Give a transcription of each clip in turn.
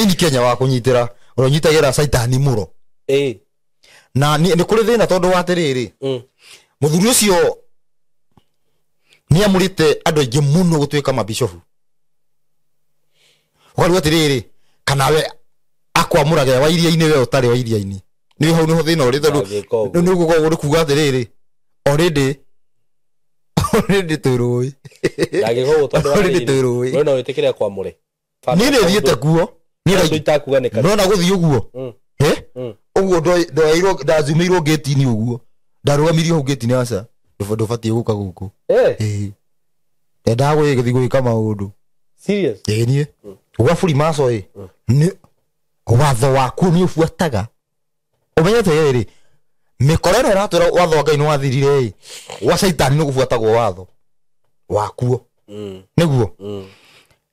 maini Kenya wa kunyitira uronyitagira Saitani muro na ni kuri thina tondu wa tiriri muthuri ucio ni amurite andu aingi muno gutwika mabishofu wali watiriri kana we akwamuraga wa iria-ini we utari wa iria-ini ni hau ni thina uri tondu ni uguko uri kuga atiriri already turui ndagiko tondu wa we no witikire kwamure ni thiete kuo ni itakuga ni kana no na guthii uguo uguo ndoirwo ndazumirwo gate-ini uguo ndarugamirio hu gate-ini aca ndobatie guka guku ndagwo githii gwika maundu serious nie ugafuri maso ni watho waku ni ufuataga umenyete riri mikorere ratwira watho Ngai ni wathirire wa Saitani ni gufuatagwo watho wakuo niguo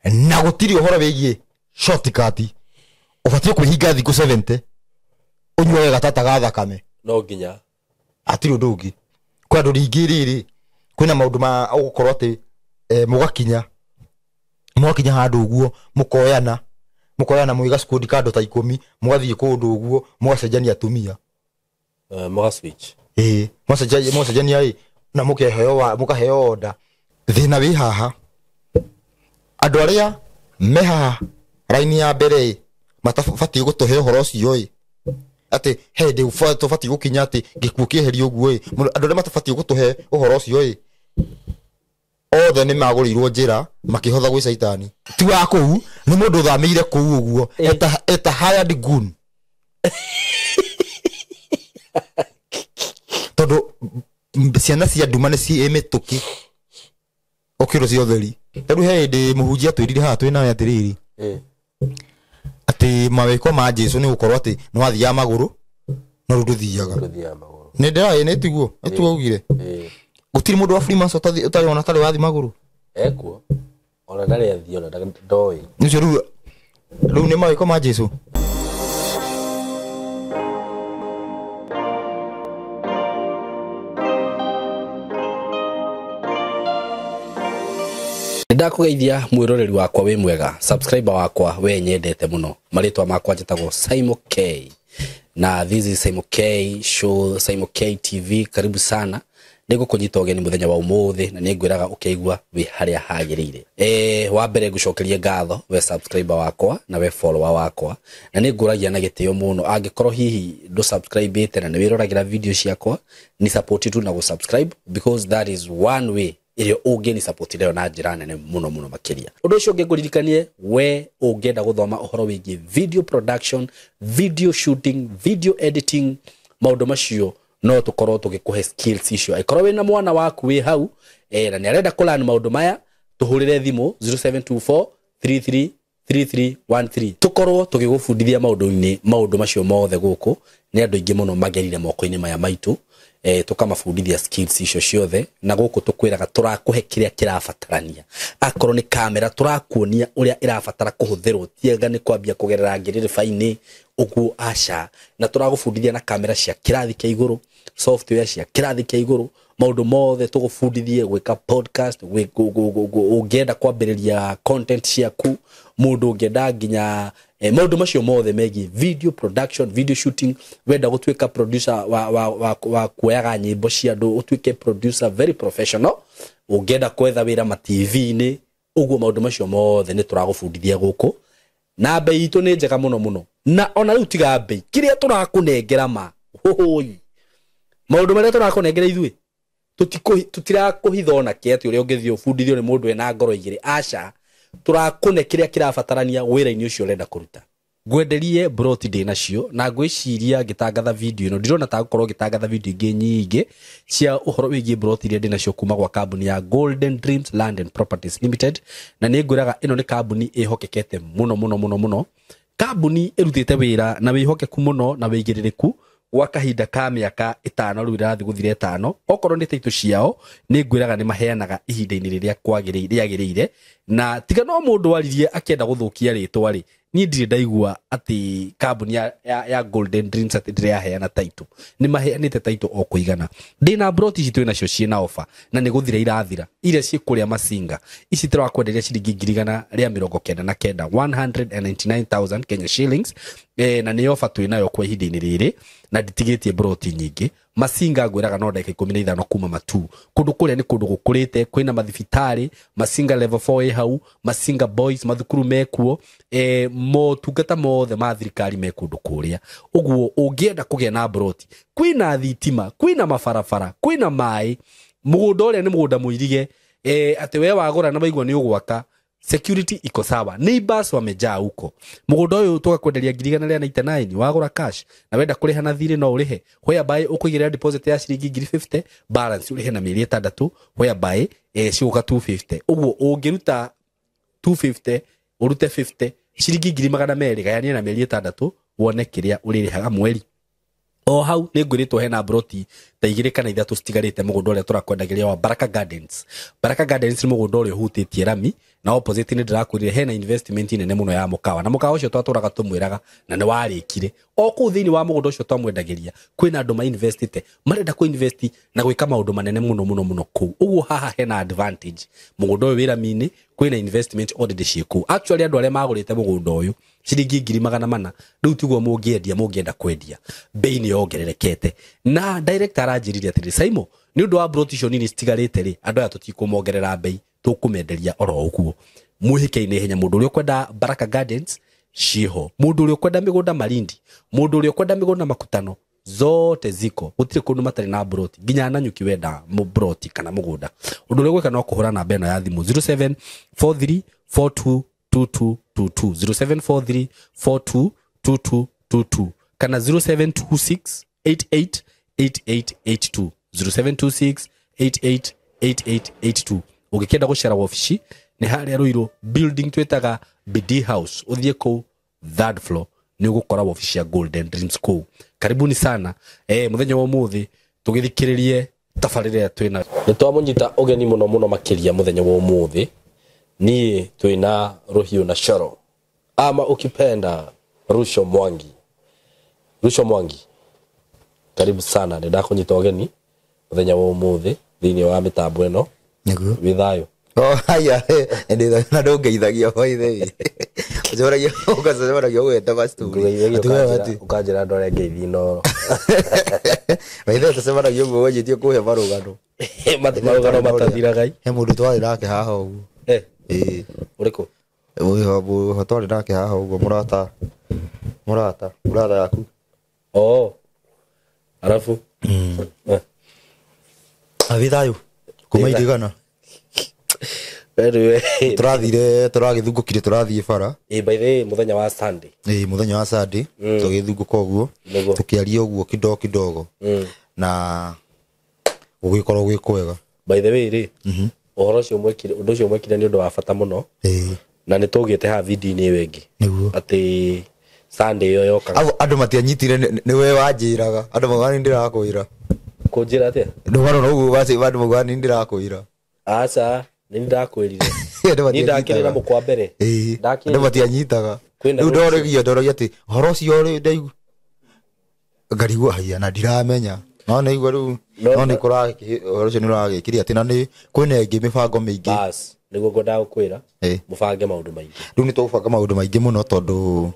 na gutiri uhoro wigie shortcut ubatie kuhinga thiku 70 unywe gatata ga thakame no nginya atiri ndungi kwa ndu ringi riri kwina maundu ma gukorwo ati mugakinya handu uguo mukoyana mwiga squad kando ta 10 mugathie kundu uguo mugacenjania atumia muga switch mugacenjania na mukaheo order thina wi haha andu aria me haha raini ya mbere matabatie gutuhe uhoro ucio ati hende ubatie gukinya ati gikuo kieherio uguo andu aria matabatie gutuhe uhoro ucio othe ni magurirwo njira makihotha gwi Saitani ti wa kuu ni mundu thamire kuu uguo eta hired gun todo ciana cia nduma ni ci emituki okiro cio theri riu hindi muhunjia twirire haha twina atiriri ati mawiko ma Jesu ni gukorwo ati ni wathia maguru no nduthiaga ni ndira ni tiguo etugugire gutiri mundu wa Freemason utari ona tari wathi maguru ekuo ona ndari athi ona ndoi nicio riu ni mawiko ma Jesu ndakugeithia mwiroreri wakwa wi mwega subscriber wakwa we nyendete muno maritwa makwa njitagwo Simon K na this is Simon K show Simon K TV karibu sana nigo kunyita ogeni muthenya wa umuthi na ningwiraga ukeigua wi haria hagirire wa mbere ngucokerie ngatho we subscriber wakwa na we follower wakwa na ninguragia na gitio muno angikorwo hihi ndo subscribe ite na ni wiroragira video ciakwa ni support tu na go subscribe because that is one way irio ungeni support leo na njira nene muno makiria undu ucio ngiguririkanie we ungenda guthoma uhoro wigi video production video shooting video editing maundu macio no tukorwo tugikuhe skills icio ikorwo wina mwana waku wi hau na ni arenda kulearn maundu maya tuhurire thimu 0724 333313 tukorwo tugigufundithia maundu macio mothe guku ni andu ingi muno magerire moko-ini maya maitu tukamafundithia skills icio ciothe na guku tukwiraga turakuhe kiria kirabatarania akorwo ni kamera turakuonia uria irabatara kuhuthirwo tiega ni kwambia kugerera ngiriri faini uguo aca na turagufundithia na kamera cia kirathi kia iguru software cia kirathi kia iguru maundu mothe tugufundithie gwika podcast ungenda kwambiriria content ciaku mundu ungenda nginya maundu macio mothe megi video production video shooting wenda gutwika producer wa kuoyaga nyimbo cia andu utwike producer very professional ungenda kwetha wira ma TV-ini uguo maundu macio mothe ni turagufundithia guku na bei itu ni njega muno na ona riu tiga bei kiria turakunengera ma hoi maundu maria turakunengera ithui tutirakuhithona kiati uria ungithio fundithio ni mundu ena ngoro igiri aca turakune kiria kirabatarania wira-ini ucio urenda kuruta ngwenderie broti ndi nacio na ngwiciria gitangatha video ino ndirona ta gukorwo gitangatha video ingi nyingi cia uhoro wigi broti ndi nacio kuma gwa kambuni ya Golden Dreams Land and Properties Limited na ni ngwiraga ino ni kambuni ihokekete muno kambuni irutite wira na wihokeku muno na wigiririku gwa kahinda ka miaka 5 riu irathi guthire 5 okorwo ni title ciao ni ngwiraga ni maheanaga ihinda-ini riria kwagirire na tiga no mundu waririe akienda guthukia ritwa ri ni ndire ndaigua ati kambuni ya Golden Dreams ati ndire yaheana title ni maheanite title o kuigana ndina broti ici twina cio ciina offer na ni guthira irathira iria ci kuria Masinga ici turakwenderia ciringi 199 199,000 Kenya shillings na ni offer twinayo kwa ihinda-ini riri na nditigitie broti nyingi Masinga ngwiraga no ndeka 15 kuma matu kundu kuria ni kundu gukurite kwina mathibitari Masinga level 4 hau Masinga boys mathukuru mekuo motungata mothe ma thirikari me kundu kuria uguo ungienda kugia na broti kwina thitima kwina mabarabara kwina mai mugunda uria ni mugunda muirige ati we wagura na baigwa ni ugwaka security iko sawa neighbors wamejaa huko mugunda uyu tukakwenderia 199 wagura cash na wenda kuriha na thiri no urihe whereby ukuigira deposit ya shilingi 50 balance urihe na mieri 6 whereby ciuka 250 uguo ungiruta 250 urute 50 shilingi 200 gayania na mieri 6 wone kiria uririhaga mweri o hau ni ngwiritwo hena broti ta igire kana ithatu citigarite mugunda uria turakwendagiria wa Baraka Gardens ni mugunda uria hutitie rami na opposite ni ndirakwirire hena investment nene muno ya mukawa na mukawa ucio twaturaga tumwiraga na ni warikire o ku thini wa mugunda ucio twamwendagiria kwina andu ma investite marenda ku invest na gwika maundu manene muno ku uguo haha hena advantage mugunda uyu wirami-ini kwina investment already ciku actually andu aria magurite mugunda uyu ciringi 400 riu tiguo mungienda kwendia bei ni yongererekete na director aranjiririe atiri Saimo ni undu wa broti cio nini citigarite ri andu aya tutikumongerera bei tukumenderia oro uguo muhike-ini henya mundu uria kwenda Baraka Gardens ciho mundu uria kwenda migunda Malindi mundu uria kwenda migunda Makutano zote ziko gutire kundu matari na broti ginya na nyuki wenda mu broti kana mugunda undu uria gwika no kuhura na beno ya thimu 0743422222 0743422222 kana 0726888882 0726888882 ugikenda gucera wabici ni haria Ruiru building twetaga BD House uthie ku third floor ni ugukora wabici ya Golden Dreams School karibuni sana muthenya wa umuthi tugithikiririe tabarire twina ni twamunyita ugeni muno makiria muthenya wa umuthi ni twina Ruhiu na Sharo ama ukipenda Rusho Mwangi karibu sana ndenda kunyita ugeni muthenya wa umuthi thini wa mitambo eno niguo withayo haya ende na ndongeithagia hoithe ujoragia ukazoragia gweta bastu ukajira ndore ngeithi no waithe tasemaga guo wajitio kuhe marugano marugano matathiragai he mundu twari nake haha uguo uriku uyu twari nake haha uguo murata yaku arafu abithayo kumaidigana turagithungukire turathie bara by the way muthenya wa Sunday tugithunguka uguo tukiaria uguo kidogo na ugikorwo gwikwega by the way ri uhoro cio mwekire undu cio mwekire ni undu wa bata muno na ni tugite ha video ni wengi ati Sunday yo yoka andu matianyitire ni we wanjiraga andu magani ndirakwira kunjira atia ndugano no uguo basi andu magani ndirakwira acha ni ndakwirire ni ndakire na mukwa mbere ndakire andu matianyitaga riu ndoragia ati horo cio ri ndaigu ngarigwa haya na ndiramenya no ni igwa riu no ni kura horo cio ni uragikiria ati na ni kwina ingi mibango mingi bas niguo ngwenda gukwira mubange maundu maingi riu ni tugubanga maundu maingi muno tondu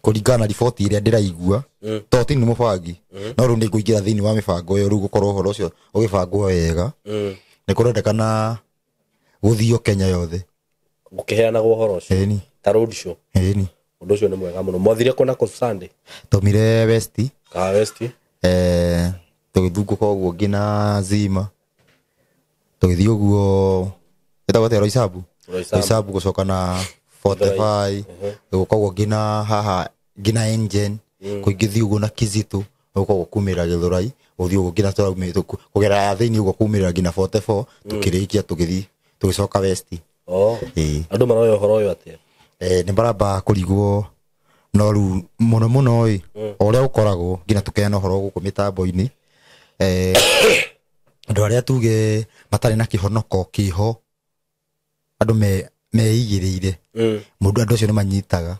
kuringana riboti iria ndiraigua toti ni mubangi no riu ni nguingira thini wa mibango yo riu gukorwo horo cio ugibangwo wega ni kurendekana guthio Kenya yothe gukiheana horo ucio ta road show undu ucio ni mwega muno mwathire kuna ku Sunday tomire West tugithunguka uguo ngina Zima tugithio uguo etagwo Roysabu gucoka na 45 gukorwo ngina haha ngina engine kuingithio uguo na Kizito gukorwo kumira Githurai uthio uguo ngina kugera thini uguo kumira ngina 44 tukirikia tugicoka West andu maroyo horo uyu atia ni baraba kurigwo no ru muno oi oria ukoragwo ngina tukeana horo guku mitambo-ini andu aria tuge matari na kihonoko kiho andu meigirire mundu andu acio ni manyitaga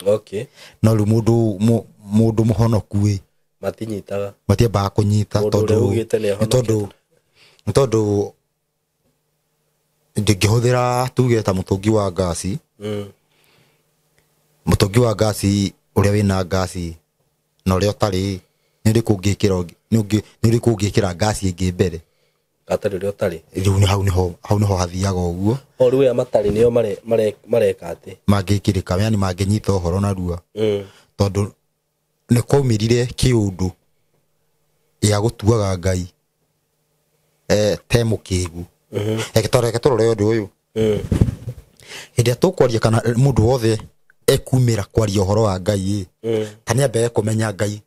Okay. No ru mundu muhonoku Matinyitaga. matiambaga kunyita tondu ndingĩhũthĩra tuge ta mũtũngi wa ngasi mũtũngi wa ngasi ũrĩa wĩna ngasi na ũrĩa ũtarĩ nĩ ũrĩkũ ũngĩkĩra ngasi ĩngĩ mbere atarĩ ũrĩa ũtarĩ rĩu hau nĩho hathiaga ũguo rĩu aya matarĩ nĩo mareka atĩ mangĩkĩrĩka yani mangĩnyita ũhoro narua tondũ nĩ kwaumĩrire kĩũndũ gĩa gũtuaga Ngai te mũkĩgu reke tũrore ũndũ ũyũ hĩndĩ ĩrĩa tũkwaria kana mũndũ wothe ekumĩra kwaria ũhoro wa Ngai kana ambe kũmenya Ngai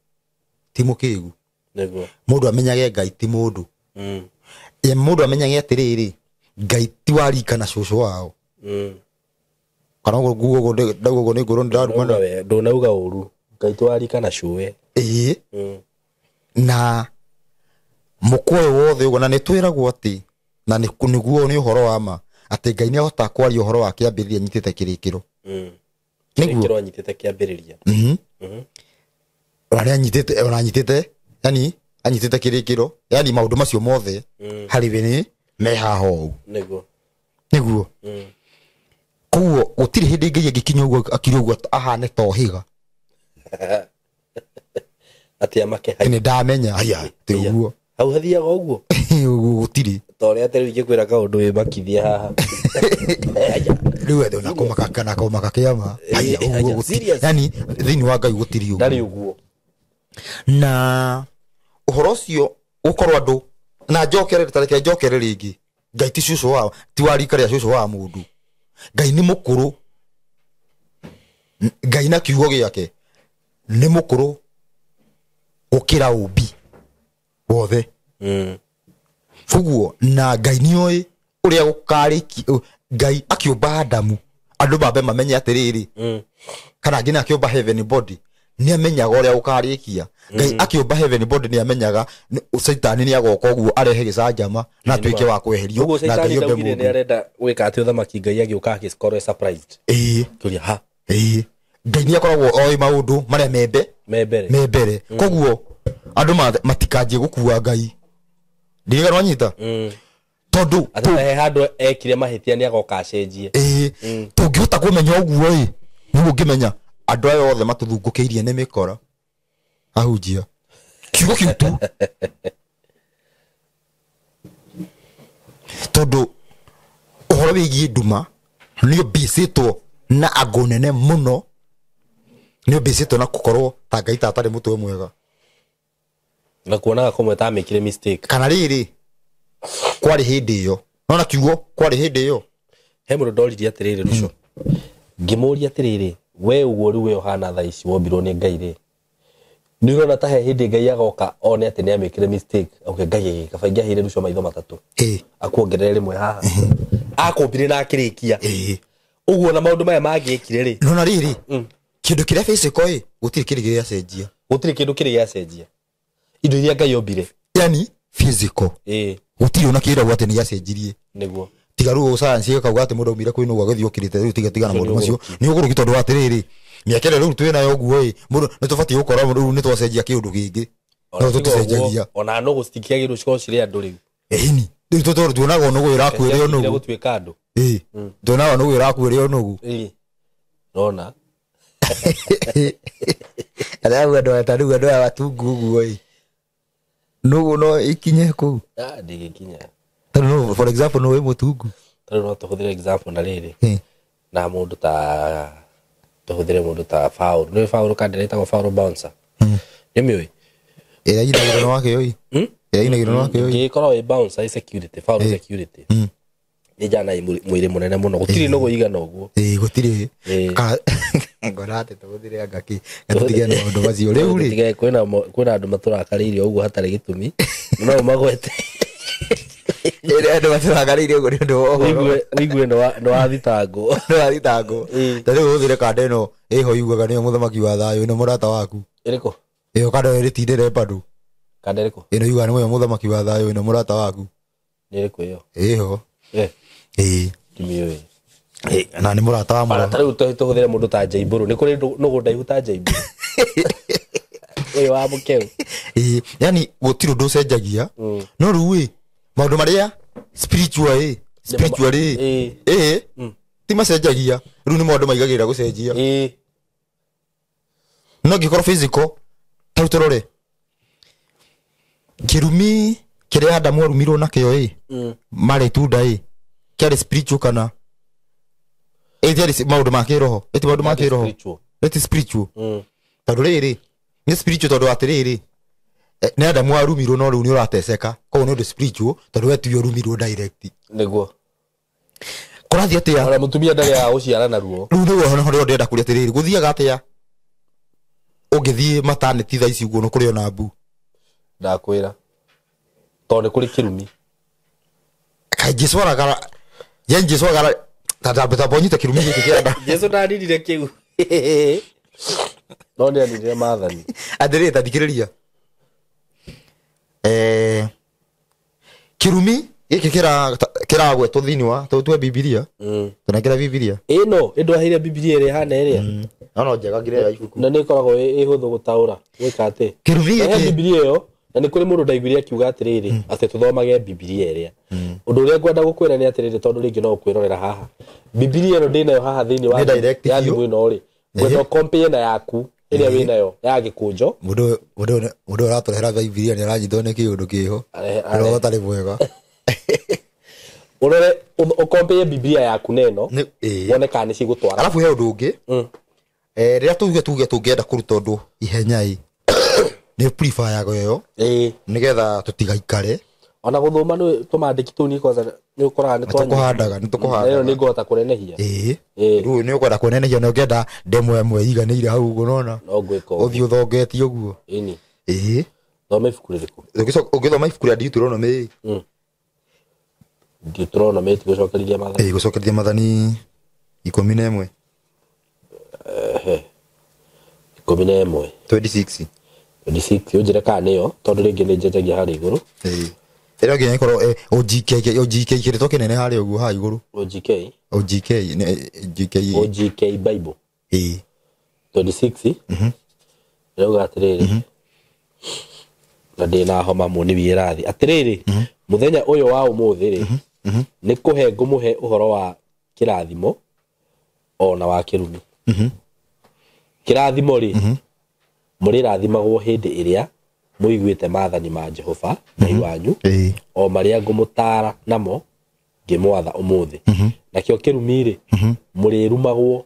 ti mũkĩgu mũndũ amenyage Ngai ti mũndũ mũndũ amenyage atĩrĩrĩ Ngai ti warika na cũcũ wao kana ũguo ndauga nĩ ngũrũ ndarumana ndũnauga ũru Ngai ti warika na cũwe na mũkũyũ wothe ũguo na nĩ twĩragwo atĩ na nĩguo nĩ ũhoro wa ma atĩ Ngai nĩ ahotaga kwaria ũhoro wa kĩambĩrĩria anyitĩte kĩrĩkĩro nĩguo anyitĩte kĩambĩrĩria ũrĩa anyitĩte yani anyitĩte kĩrĩkĩro yani maũndũ macio mothe harĩ we nĩ me haha ũũ nĩguo koguo gũtirĩ hĩndĩ Ngai angĩkinya ũguo akiri ũguo ahane ta ũhiga atĩ amake nĩ ndamenya aya tĩ ũguo hau hathiaga ũguo ũguo gũtirĩ torĩa atĩ ingĩkwĩra kaũndũ wĩ makithia haha rĩu endo na komaka kĩama aya ũguo gũtirĩ yani thĩinĩ wa Ngai gũtirĩ ũguo ndarĩ ũguo na ũhoro ũcio gũkorwo andũ na njokerere tareke njokere rĩngĩ Ngai ti cũcũ wao ti warika rĩa cũcũ wa mũndũ Ngai nĩ mũkũrũ Ngai na kiugo gĩake nĩ mũkũrũ gũkĩra ũmbi wothe ũguo na Ngai nĩoĩ ũrĩa gũkarĩki Ngai akĩũmba Adamu andũ mambe mamenye atĩrĩrĩ kana nginya akĩũmba heaven body nĩ amenyaga ũrĩa gũkarĩkia Ngai akĩũmba heaven body nĩ amenyaga Saitani nĩ agoka ũguo arehe gĩcanjama na tuĩke wa kweherio na Ngai ũmbe mũndũ nĩ arenda gwĩka atĩ ũthamaki Ngai agĩũka agĩkorwo surprised kũria ha Ngai nĩ akoragwo oĩ maũndũ marĩa membere koguo andũ matikanjie gũkua Ngai ndiga no nyita tondu atahe handũ ekire mahĩtia nĩ agoka acenjie tũngĩhota kũmenya ũguo nĩguo ngĩmenya andũ aya othe matũthungũkĩirie nĩ mĩkora ahunjia kiugo kĩu tu tondu ũhoro wĩgiĩ nduma nĩ ũmbĩcĩtwo na angũ nene mũno nĩ ũmbĩcĩtwo na gũkorwo ta Ngai atarĩ mũtwe mwega na kuonaga kũmwe ta mekire mistake kana rĩrĩ kwarĩ hĩndĩ ĩyo nona kiugo kwarĩ hĩndĩ ĩyo he mũndũ ndoririe atĩrĩrĩ Ruco ngĩmũria atĩrĩrĩ we ũguo rĩu we ũhana thaa ici wombirwo nĩ Ngai rĩ nĩ ũrona ta he hĩndĩ Ngai agoka one atĩ nĩ amekire mistake Ngai kaba ingĩahire Ruco maitho matatũ akuongerere rĩmwe haha akũmbire na akĩrĩkia ũguo na maũndũ maya mangĩekire rĩ nona rĩrĩ kĩndũ kĩrĩa physical gũtirĩ kĩndũ gĩacenjia gũtirĩ kĩndũ kĩrĩ gĩacenjia indo iria Ngai ombire yani physical gũtirĩ ona kĩragwo atĩ nĩ gĩacenjirie nĩguo tiga rĩu science ĩkauga atĩ mũndũ aumire kwĩna ũguo agĩthiĩ ũkĩrĩte rĩu tiga na maũndũ macio nĩ ũgũrũki tondũ wa atĩrĩrĩ mĩaka ĩrĩa rĩu twĩnayo ũguo mũndũ nĩ tũbatiĩ gũkorwo rĩu nĩ twacenjia kĩũndũ kĩngĩ no tũticenjagia ona nũgũ citikĩagĩrĩirwo cikorwo cirĩ andũ rĩu ĩni rĩu tuonaga nũgũ ĩrakuĩrĩo nũgũ gũtuĩka andũ tuonaga nũgũ ĩrakuĩrĩo nũgũ nona andũ aya watungu ũguo nũgũ no ikinye kũu ndĩgĩkinya tondũ for example no wĩ mũtungu tondũ no tũhũthĩre example na rĩrĩ na mũndũ ta tũhũthĩre mũndũ ta Paul nĩ Paul kandĩra ĩtagwo Paul Bouncer nĩ mĩũĩ ĩrĩa inagĩrwo no wake ũi ĩrĩa inagĩrwo no wake ũi ngĩkorwo wĩ Bouncer security Paul security nĩ jana mwĩrĩ mũnene mũno gũtirĩ nũgũ igana ũguo gũtirĩ ngora atĩ tũhũthĩre ngaki gatũtige na maũndũ macio rĩu rĩ kwĩna andũ matũrakarĩirie ũguo hatarĩ gĩtũmi no magwete ĩrĩa andũ matũrakarĩirie ũguo nĩ ũndũ wa ũhoro wĩigue nĩ wa thitangwo ta rĩu ũhũthĩre kanda ĩno ĩho yugaga nĩyo mũthamaki wa thayũ nĩ mũrata waku ĩrĩkũ ĩyo kanda ĩyo ĩrĩtindĩre bado kanda ĩrĩkũ ĩno yugaga nĩyo mũthamaki wa thayũ nĩ mũrata waku nĩ ĩrĩkũ ĩyo ĩho ndimĩũĩ na nĩ mũrata wa mũno Bara rĩu tũhũthĩre mũndũ ta Jaiburu nĩ kũrĩ nũgũ ndaihu ta Jaiburu ũyũ wa mũkeu yani gũtirĩ ũndũ ũcenjagia no rĩu maũndũ marĩa spiritual ti macenjagia rĩu nĩ maũndũ maigagĩrĩra gũcenjia no ngĩkorwo physical tarĩ tũrore kĩrumi kĩrĩa Adamu arumirwo nakĩo marĩ itunda kĩarĩ spiritual kana ĩthiarĩ maũndũ ma kĩroho ĩti maũndũ ma kĩroho ĩti spiritual tondũ rĩrĩ nĩ spiritual tondũ atĩrĩrĩ nĩ Adamu arumirwo no rĩu nĩ ũrateceka koguo nĩ ũndũ spiritual tondũ we tu ũrumirwo direct nĩguo kũrathiĩ atĩa ona mũtumia ndarĩ ya gũciara naruo rĩu nĩguo horo ndĩrenda kũrĩa atĩrĩrĩ gũthiaga atĩa ũngĩthiĩ maternity thaa ici ũguo nĩ kũrĩ ona mbu ndakwĩra tondũ nĩ kũrĩ kĩrumi kaĩ Jesũ aragara tata bonyite kĩrumi gĩkĩ kĩanda Jesũ ndanindire kĩu no nĩ anindire maathani atĩrĩrĩ tathikĩrĩria kĩrumi gĩkĩ kĩragwetwo thĩinĩ wa tũtue Biblia tũnekĩra Biblia no ĩndũ aheire Biblia ĩrĩa hana ĩrĩa no njega ngire ya ibuku na nĩ ĩkoragwo ĩ hũthũ gũtaũra gwĩka atĩ kĩrumi gĩkĩ Biblia ĩyo na nĩ kũrĩ mũndũ ndaiguire akiuga atĩrĩrĩ atĩ tũthomage Biblia ĩrĩa ũndũ ũrĩa ngwenda gũkwĩra nĩ atĩrĩrĩ tondũ rĩngĩ no ũkwĩrorera haha Biblia ĩno ndĩnayo haha thĩinĩ wa ya thimũ ĩno rĩ gwetha compare na yaku ĩrĩa wĩ nayo ya gĩkũnjo mũndũ ũratũrehera Biblia nĩ aranyitwo nĩ kĩũndũ kĩho ũrĩa ũtarĩ mwega urore ukompare Biblia yaku neno wone kana nĩ cigũtwara alafu he ũndũ ũngĩ rĩrĩa tuge tũngĩenda kũruta ũndũ ihenya nĩ prefer yago ĩyo nĩgetha tũtigaikare ona gũthoma nĩ tũmandĩki tũu nĩ kwanza nĩ ũkoraga nĩ tũkũhandaga nĩ ngota kũnenehia rĩu nĩ ũkwenda kũnenehia na ũngĩenda demo ĩmwe iganĩire hau ũguo nona no gwĩka ũthiĩ ũthongetie ũguo thoma ibuku rĩrĩkũ ũngĩthoma ibuku rĩa Deuteronomy gũcokerithia mathani gũcokerithia mathani 11 26 ũnjĩre kana nĩyo tondũ rĩngĩ nĩ njenjagia harĩ igũrũ ĩrĩa nginya ĩkorwo OGK kĩrĩtwo kĩnene harĩa ũguo ha igũrũ OGK Bible 26 rĩuga atĩrĩrĩ na ndĩna homa mũni wĩrathi atĩrĩrĩ muthenya ũyũ wa ũmũthĩ rĩ nĩ kũhe ngũmũhe ũhoro wa kĩrathimo ona wa kĩrumi kĩrathimo rĩ mũrĩrathimagwo hĩndĩ ĩrĩa mũiguĩte maathani ma Jehova Ngai wanyu o marĩa ngũmũtaara namo ngĩmwatha ũmũthĩ nakĩo kĩrumi rĩ mũrĩrumagwo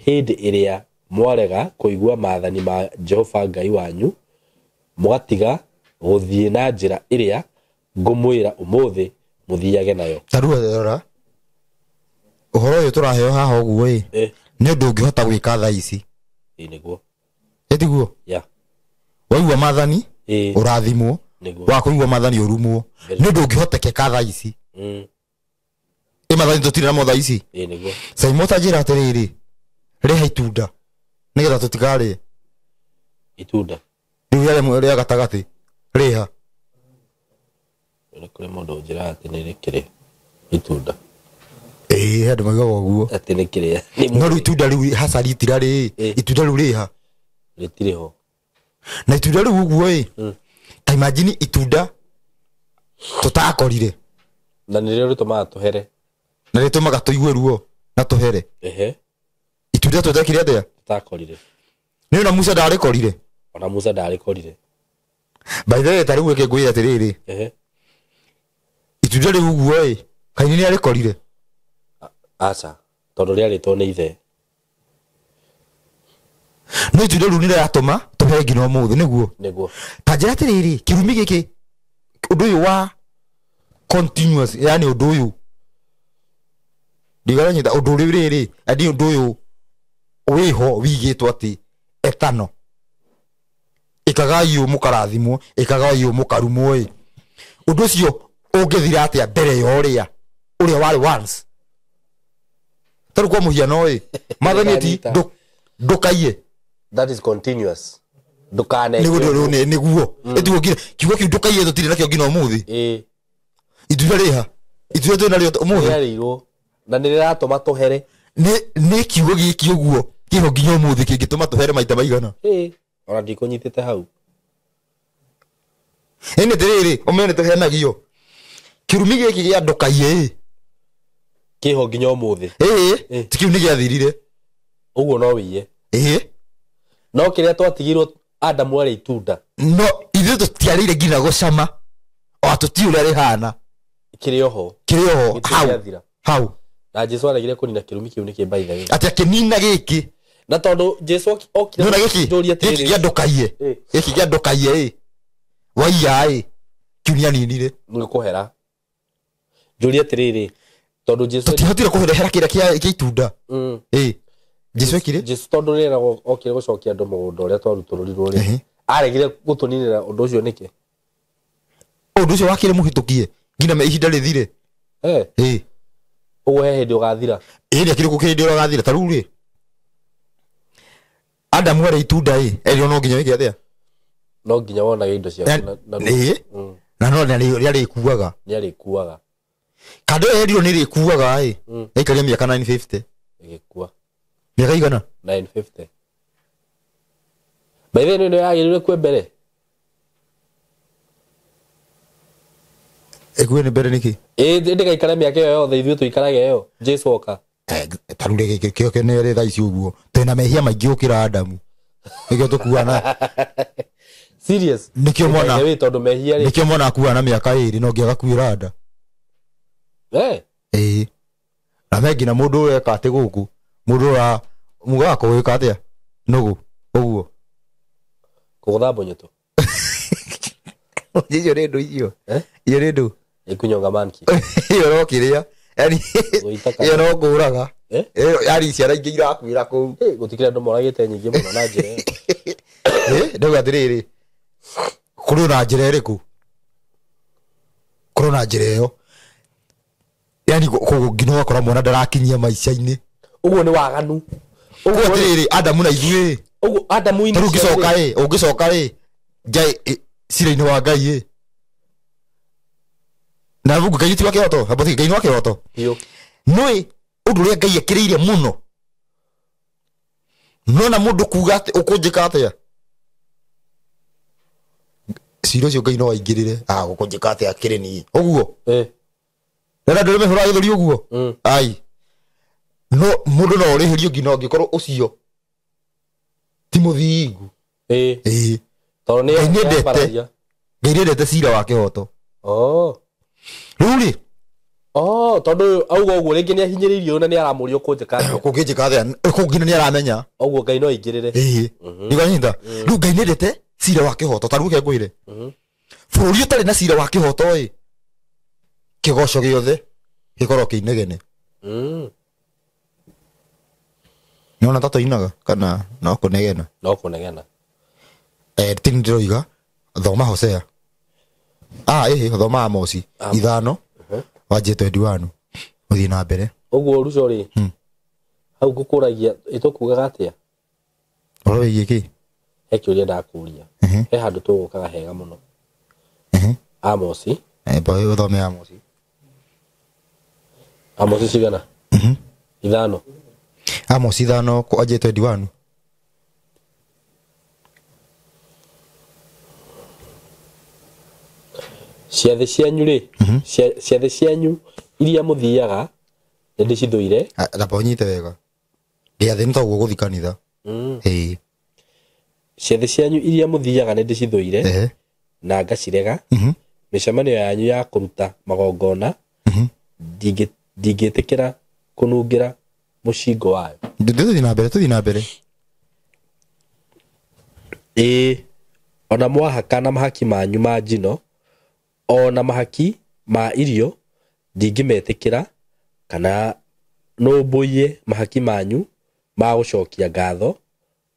hĩndĩ ĩrĩa mwarega kũigua maathani ma Jehova Ngai wanyu mũgatiga gũthiĩ na njĩra ĩrĩa ngũmwĩra ũmũthĩ mũthiage nayo tarua ũhoro ũyũ tũraheo haha ũguo nĩ ũndũ ũngĩhota gwĩka thaa ici nĩguo etiguo waigua maathani ũrathimwo wa kũigua maathani ũrumwo nĩ ũndũ ũngĩhotekeka thaa ici maathani tũtirĩ namo thaa ici Simon tanjĩra atĩrĩrĩ rĩha itunda nĩgetha tũtikarĩe itunda rĩu rĩa gatagatĩ rĩha kũrĩ mũndũ njĩra atĩ nĩ rĩkĩrĩ itunda andũ maugaga ũguo atĩ nĩ kĩrĩa no rĩu itunda rĩu haca ritira itunda rĩu rĩha rĩtirĩ ho na itunda rĩu ũguo ta imagine itunda tũtakorire na nĩrĩo rĩtũmaga tũhere na rĩtũmaga tũigue ruo na tũhere itunda tũtekire atĩa tũtakorire nĩ ona Musa ndarĩkorire ona Musa ndarĩkorire by the way ta rĩu ngwĩra atĩrĩrĩ itunda rĩu ũguo kaĩ nĩ arĩkorire aca tondũ rĩarĩtwo nĩ ithe no itunda rĩu nĩ rĩratũma tũhe nginya ũmũthĩ nĩguo ta njĩra atĩrĩrĩ kĩrumi gĩkĩ ũndũ ũyũ wa continuous yani ũndũ ũyũ ndigaranyita ũndũ ũrĩ rĩrĩ andi ũndũ ũyũ wĩho wigĩtwo atĩ etano ikagai mũkarathimwo ikagai mũkarumwo ũndũ ũcio ũngĩthira atĩa mbere ya ũrĩa warĩ once tarũ kwa mũhiano maathani ndũkaiye that is continuous ndukane nĩguo etugo kiugo kiu ndũkaiye tũtirĩ nakĩo nginya ũmũthĩ itunda rĩha itunda twĩna rĩo ũmũthĩ rĩarĩirwo na nĩratũma tũhere nĩ kiugo gĩkĩ ũguo kĩho nginya ũmũthĩ kĩngĩtũma tũhere maita maigana ona ndikũnyitĩte hau ĩnĩ ndĩrĩrĩ ũmene tũhenagio kĩrumi gĩkĩ gĩa ndokaie kĩho nginya ũmũthĩ ti kĩu nĩ gĩathirire ũguo no wĩye no kĩrĩa twatigirwo Adamu arĩ itunda no ithuĩ tũtiarĩire nginya gũcama o tũtiĩ ũrĩa rĩhana kĩrĩ oho hau na Jesu aragire kũnina kĩrumi kĩu nĩkĩ by the way atĩ akĩnina gĩkĩ na tondũ Jesu okire gĩkĩ gĩa ndokaie gĩkĩ gĩa ndokaie waiya kiunia ninire nĩkũhera njũria atĩrĩrĩ tondũ Jesu tũtihotire kũhera kĩrĩa kĩa itunda Jesu ekire Jesu tondũ nĩera okire gũcokia andũ mũgũnda ũrĩa twarutũrũrirwo rĩ aregire gũtũninĩra ũndũ ũcio nĩkĩ ũndũ ũcio wakĩrĩ mũhĩtũkie nginya ihinda rĩthire ũguo he hĩndĩ ũgathira nĩ akĩrĩ gũkĩrĩ hĩndĩ ũgathira ta rĩu rĩ Adamu arĩ itunda erio no nginya wĩke atĩa no nginya wonage indo ciaku na no nĩarĩkuaga kando erio nĩrĩkuaga ĩikaria mĩaka 950 ĩgĩkua mĩaka igana 950 by the way nĩ yagĩrĩire kwe mbere ĩkue nĩ mbere nĩkĩ ndĩgaikare mĩaka ĩyo yothe ithuĩ tũikarage ĩyo Jesu oka ta rĩu gĩkĩo kĩnere thaa ici ũguo twĩna mehia maingĩ gũkĩra Adamu nĩkĩo tũkuana serious nĩkĩo mwana akuana mĩaka 2 no ngĩagakuĩra nda na mengi na mũndũ ũreka atĩ gũkũ mũndũ ũra mugaga kũwĩka atĩa nũgũ ũguo kũgũtha mbonyetũ icio nĩ ndũ icio iyo nĩ ndũ ikunyonga manki iyo no kĩrĩa yani iyo no ngũraga yani ciana ingĩ irakuĩra kũu gũtikĩra andũ moragĩte nyingĩ mũno na njĩra ndauga atĩrĩrĩ kũrĩ na njĩra ĩrĩkũ kũrĩ na njĩra ĩyo yani nginya ũgakora mwana ndarakinyia maica-inĩ ũguo nĩ waganu ũguo atĩrĩrĩ Adamu na ithuĩ ũguo Adamu ũngĩcoka Ngai cira-inĩ wa Ngai na rungu Ngai ti wa kĩhoto habothi Ngai wa kĩhoto nũĩ ũndũ ũrĩa Ngai ekĩrĩire mũno no na mũndũ kuga atĩ ũkũnjĩka atĩa cira ũcio Ngai no aingĩrĩre gũkũnjĩka atĩa akĩrĩ niĩ ũguo na ndũrĩ mehũra gĩthũri ũguo ai no mũndũ no ũrĩhĩrio nginya ũngĩkorwo ũcio ti mũthingu tondũ nĩ Ngai nĩendete cira wa kĩhoto rĩu rĩ tondũ auga ũguo rĩngĩ nĩahinyĩrĩirio na nĩaramũria kũngĩnjĩka atĩa kũngĩ nĩaramenya ũguo Ngai no aingĩrĩre nĩkwanyita rĩu Ngai nĩendete cira wa kĩhoto ta rĩu kengwĩre bũrũri ũtarĩ na cira wa kĩhoto kĩgoco gĩothe gĩkorwo kĩinegene nĩona ta tũinaga kana no kũnegena tini ndĩroiga thoma Hosea thoma Amosi 5 wanjie 21 ũthiĩ na mbere ũguo Ruco rĩ hau ngũkũragia ĩtũkugaga atĩa ũhoro wĩgiĩ kĩ he kĩũria ndakũria he handũ tũgũkaga hega mũno Amosi ũthome Amosi cigana 5 Amosi 5 wanjie 21 ciathĩ cianyu rĩ ciathĩ cianyu iria mũthiaga nĩndĩcithũire ndabonyite wega gĩathĩ nĩ toguo gũthi kanitha ciathĩ cianyu iria mũthiaga nĩndĩcithũire na ngacirega mĩcemanio yanyu ya kũruta magongona ndingĩtĩkĩra kũnungĩra mũcingo wayo tũthiĩ na mbere ona mwahaka na mahaki manyu ma njino ona mahaki ma irio ndingĩmetĩkĩra kana nũmbũiye mahaki manyu ma gũcokia ngatho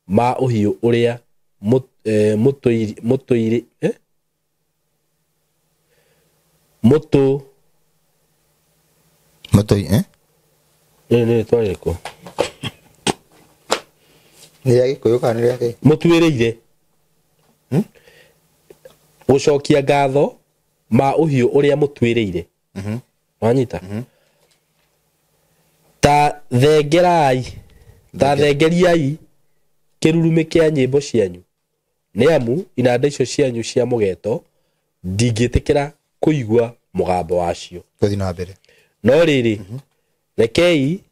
ma ũhiũ ũrĩa mũtũire nĩ twarĩkũ mũtuĩrĩire gũcokia ngatho ma ũhiũ ũrĩa mũtuĩrĩire wanyita thengerai ta thengeriai kirurume kia nyimbo cianyu ni amu inanda icio cianyu cia mugeto ndingitikira kuigua mugambo wacio tuthi na mbere no riri rekei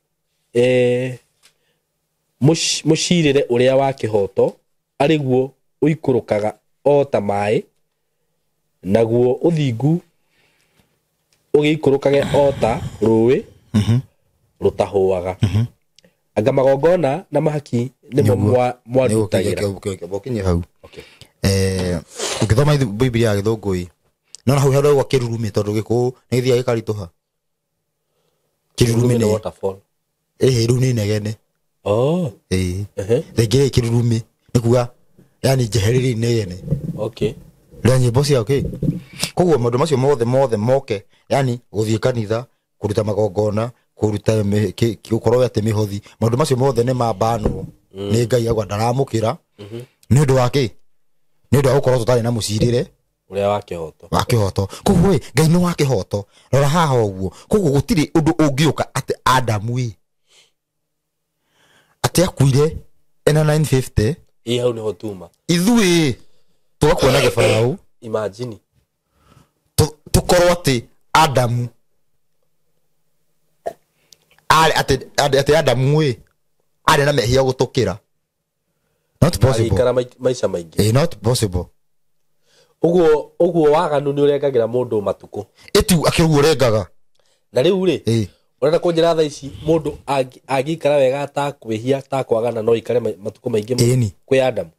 mushirire uria wa kihoto ariguo uikurukaga o ta mai naguo uthingu ugiikurukage o ta ruwi rutahuaga anga magongona na mahaki nimo mwarutagira bokinye hau ukithoma Biblia ya Githungui nona hau haro kirurumi tondu giku ni thia gikarituha kirurumi ni waterfall riu ni negene thengere kirurumi ni kuga yani jeheriri negene la nyimbo cia koguo maundu macio mothe moke yani guthie kanitha kuruta magongona kuruta gukorwo ati mihothi maundu macio mothe ni mabanwo ni Ngai agwa ndaramukira ni undu wake ni undu gukorwo tutari na mucirire uria wa kihoto koguo Ngai ni wa kihoto rora haha uguo koguo gutiri undu ungiuka ati Adamu ati akuire ena 950 hau ni hotuma ithui tugakuona gibarau imagine tukorwo ati Adamu ati Adamu ari na mehia gutukira not possible maisha maingi not possible uguo waganu ni urengagira mundu matuku etu akirugo rengaga na riu ri urenda kunjira tha ici mundu agikara wega ta kwihia ta kwagana no ikare matuku maingi kwi Adamu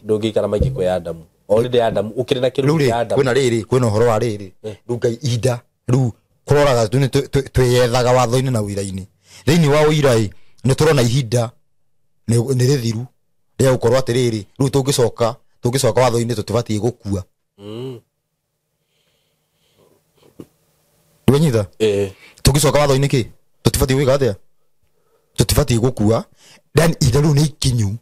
ndungikara maingi kwi Adamu already Adamu ukire na kirugo kya Adamu kwina riri kwina uhoro wa riri Ngai ida riu kuroraga tweyethaga watho-ini na wira-ini thiini wa wira ni turona ihinda ni rithiru ria gukorwo atiriri riu tungicoka watho-ini tutibati gukua Ndwanyitha tungicoka watho-ini ki tutibati gwika atia tutibati gukua then ihinda riu ni ikinyu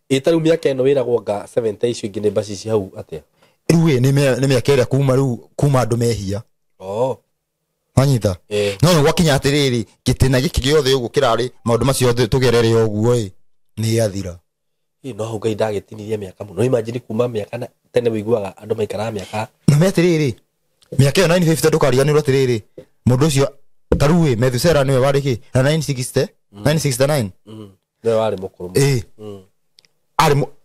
itaru miaka eno wiragwo nga 70 icio ingi ni basi ci hau atia riu ni miaka iria kuma andu mehia Wanyita no gwakinya atiriri gitina giki giothe uguo kirari maundu macio tugerere uguo ni athira no hau Ngai ndagitinirie miaka muno imagine kuma miaka na tene wiguaga andu maikara miaka na metiriri miaka yo 950 ndukariganirwo atiriri mundu ucio taruwe Methusela niwe wari ki na 960 969 niwe wari mukuru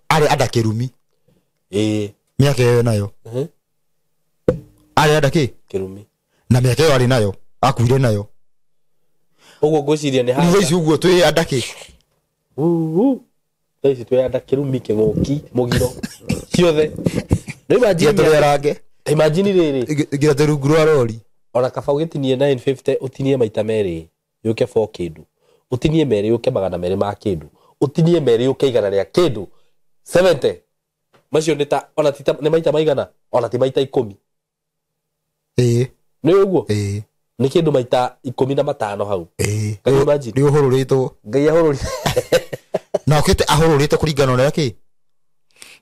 ari adakirumi miaka yo nayo ari kirumi na miaka yo ari nayo akuire nayo uguo ngwiciria ni haha ici uguo twi andaki ici twi andakirumi kinguki mugiro ciothe no imagine riri gira terungu rwa rori ona kaba ugitinie 950 utinie maita meri yuke 4 kindu utinie meri yuke 200 ma kindu utinie meri yuke igana ria kindu 70 macio ni ta ona ti ni maita maigana ona ti maita 10 ni uguo ni kindu maita 15 hau Ngai imagine ni uhururitwo Ngai ahururi na ukite ahururite kuringana na ki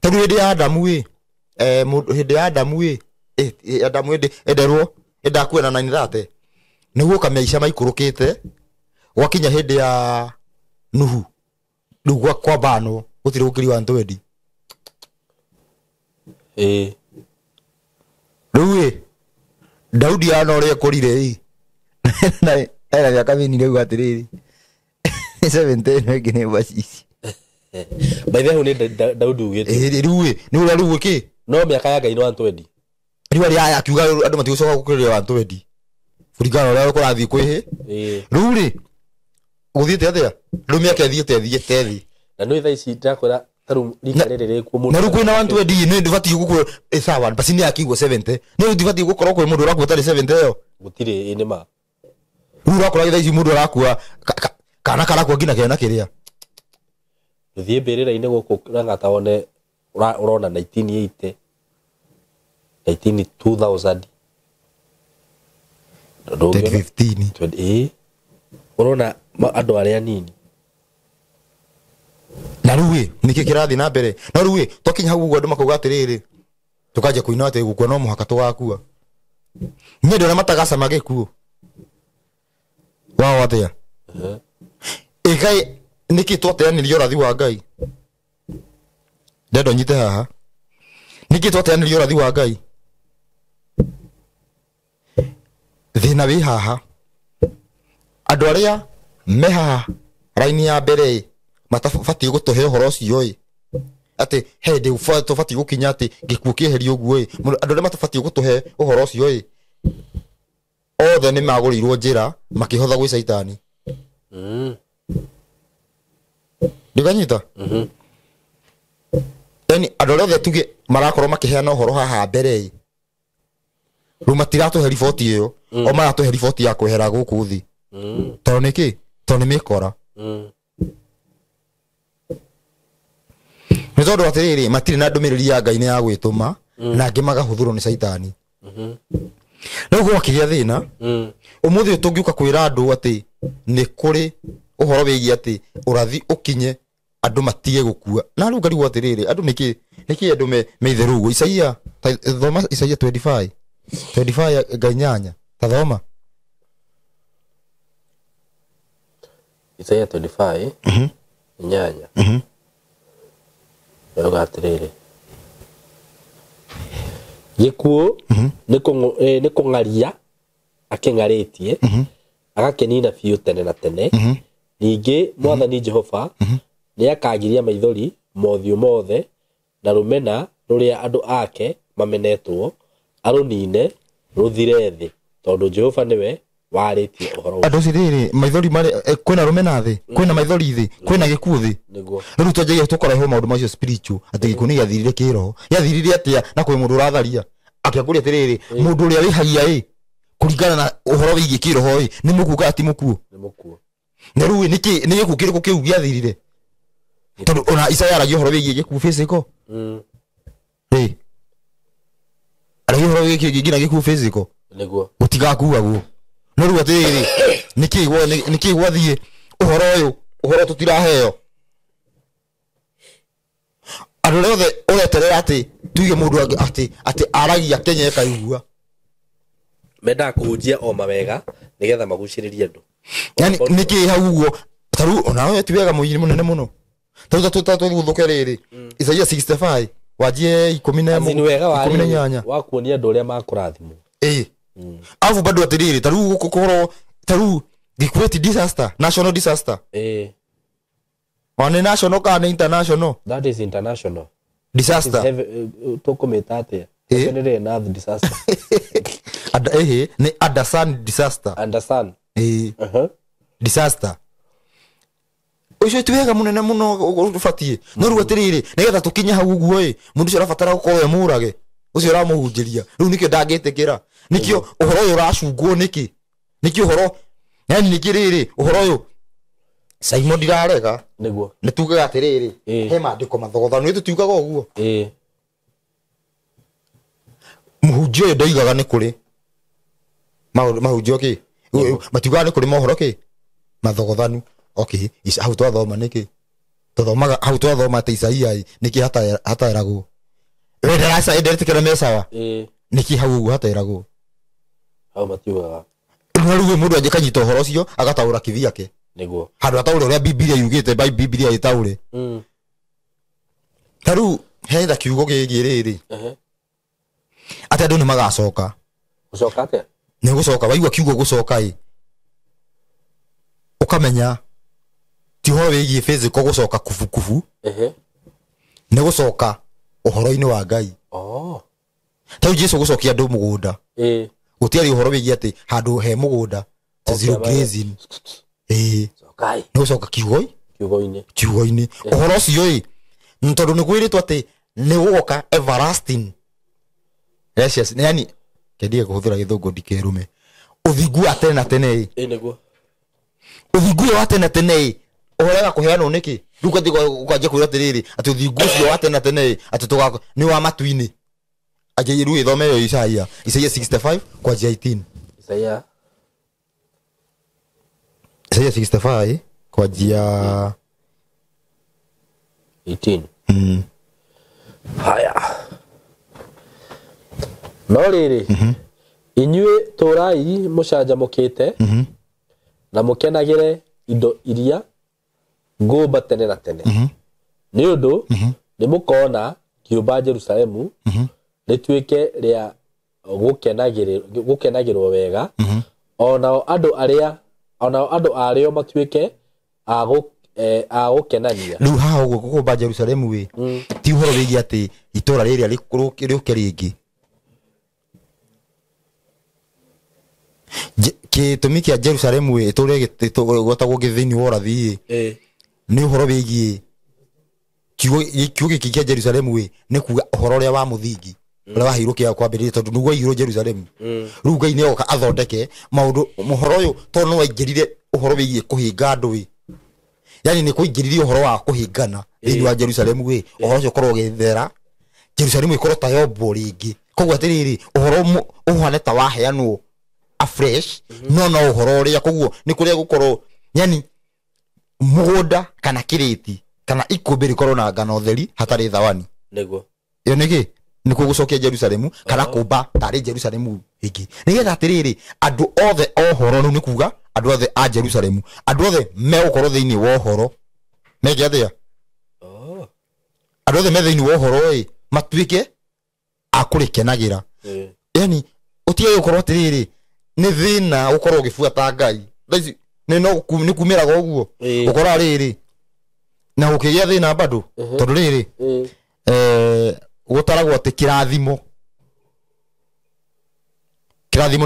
tondu hindi ya Adamu hindi ya Adamu Adamu enderwo endakuena na nithate niguo kameica maikurukite gwakinya hindi ya Nuhu riu kwa bano gutire gukiri wa ntwendi riu Daudi ana uria kurire na era miaka minini riu atiriri 17 ngine basici by the way ni Daudi ugite riu ni uria riu ki no miaka ya Ngai no 120 riu ari akiuga andu matigocoka gukiriria wa 120 kurigana uria kurathi kwihi riu ri guthiite atia riu miaka ethiite thi na no itha ici ndakwira taru rikarerere ku mundu na riu kwina 120 ni ndibati gukuru sawa basi ni akigwo 70 ni ndibati gukorwo kwi mundu urakua tari 70 yo gutire ni ma riu urakora itha ici mundu urakua kana karakua ngina kena kiria thie mbirira-ini guku rangata one urona 1980 2000 2015 urona andu aria nini na riu niki kirathi na mbere no riu tokinya hau guo andu makuga atiriri tukaje kuina ati gukua no muhaka tugakua nye ndona matagaca magikuo Wao atia. Igai niki twateanirio rathi wa Ngai. Ndendo nyite haha. Niki twateanirio rathi wa Ngai. Thina wi haha. Andu aria me haha raini ya mbere matafati gutuhe uhoro ucio i ati hindi tufati gukinya ati gikuo kieherio uguo i andu aria matafati gutuhe uhoro ucio i othe ni magurirwo njira makihotha gwi saitani. Ndiganyita. Yani andu aria othe tuge marakorwo makiheana uhoro haha mbere i ruma tiratuhe riboti iyo o maratuhe riboti ya kwehera guku thi. Tondu niki tondu ni mikora. Ni tondu atiriri matiri na ndumiriri ya Ngai ni ya gwituma na angi magahuthurwo ni saitani. Riu gwakigia thina umuthi tungiuka kwira andu ati ni kuri uhoro wigi ati urathi ukinye andu matige gukua na riu ngari atiriri andu niki andu metheru Isaia thoma Isaia 25 ganyanya tathoma Isaia 25 nyanya yoga atiriri gikuo ni kungaria akengaritie agakenina biu tene na tene ningi mwathani Jehova ni akagiria maithori mothio mothe na rumena ruria andu ake mamenetwo arunine ruthire thi tondu Jehova niwe waritie uhoro andu ciriri maithori mari kwina rumena thi kwina maithori thi kwina gikuo thi niguo riu twaje tukoreho maundu macio spiritual ati gikuo ni gathirire kiroho yathirire atia na kwi mundu uratharia akiakuria atiriri mundu uria wihagia i kuringana na uhoro wigi kiroho i ni mukuga ati mukuo na riu niki ni gikuo kiriku kiu giathirire tondu ona Isaia aragio uhoro wigi gikuo physical aragio uhoro wigi gina gikuo physical niguo gutigakuagwo no riu atiriri niki gwathie uhoro tutiraheo andu rothe ureterera ati tuige mundu ati aragia Kenya kaigua menda kuhunjia o mawega nigetha maguciririe andu yani niki hauguo taru ona we tiwega muiri munene muno taru tuthuke riri Isaia 65 wajie 10 wa kuonia andu aria makurathimwo afu bado atiriri taru gukoro taru gikueti disaster national disaster one national kana international that is international disaster tokometa atia ni na disaster ni understand disaster disaster ucio tiwega munene muno ufatie no riu atiriri nigetha tukinya hau uguo mundu cio arabatara gukorwo emurage ucio aramuhunjiria riu nikio ndagitikira nikio uhoro uyu uracungwo niki uhoro yani nikiriri uhoro uyu Simon dirarega niguo nitugaga atiriri he mandiko mathogothanu tutiugaga uguo muhunjio uyu ndaigaga ni kuri mahunjio ki matiugaga ni kuri mohoro ki mathogothanu okay hau twathoma niki tuthomaga hau twathoma ta Isaia niki hataeragwo wenderasa enderetikira mesawa niki hau uguo hataeragwo hau matiugaga riu mundu anje kanyita uhoro ucio agataura kithia ke niguo handu ataure uria Biblia yugite Biblia itaure taru hetha kiugo gigi riri ati andu ni magacoka gucoka atia ni gucoka waigua kiugo gucoka ukamenya ti uhoro wigi physical gucoka kufu ni gucoka uhoro-ini wa Ngai taru Jesu gucokia andu mugunda gutiari uhoro wigi ati handu he mugunda zero grazing sokai no soka kiugo-ini uhoro ucio ntondu ni gwiritwo ati ni guoka everlasting yes yani kendie kuhuthira githungu ndikerume uthingu atene na tene niguo uthingu wa tene tene uhorega kuheanwo niki riu kathi ukanje kwira atiriri ati uthingu ucio wa tene tene ati tugako ni wa matu-ini aje riu ithome yo Isaia 65 kwanjia 18 Isaia 65 kwanjia 18 haya no riri inyue turai mucanjamukite na mukenagire indo iria ngumba tene na tene ni undu ni mukona kiumba Jerusalemu rituike ria gukenagirwo wega onao andu ario matuike a gukenania riu haha uguo kuumba Jerusalemu wi ti uhoro wigi ati itura riria riuke ringi gitumi kia Jerusalemu wi iture gotagwo githini wora thi ni uhoro wigi kiugo giki kia Jerusalemu wi ni kuga uhoro ria wa muthingi uria waheirwo kia kwambiriria tondu niguo waheirwo Jerusalemu riu Ngai ni oka athondeke maundu muhoro uyu tondu no waingirire uhoro wigi kuhinga andu wi yani ni kuingiririe uhoro wa kuhingana thini wa Jerusalemu wi uhoro ucio korwo githera Jerusalemu ikorwo ta yombo ringi koguo atiriri uhoro uhane ta waheanwo afresh no uhoro uria koguo ni kuria gukorwo yani mugunda kana kiriti kana ikumbi rikorwo na ngano theri hatari thawani niguo iyo niki ni kugucokia Jerusalemu kana kumba tari Jerusalemu ingi nigetha atiriri andu othe ohoro nu ni kuga andu othe a Jerusalemu andu othe me gukorwo thiini wa ohoro mege athia andu othe me thiini wa ohoro matuike akurikenagira yani utige gukorwo atiriri ni thina gukorwo gifuata Ngai thaici ni no ni kumiraga uguo ukora riri na ukigia thina bado tondu riri gutaragwo ati kirathimo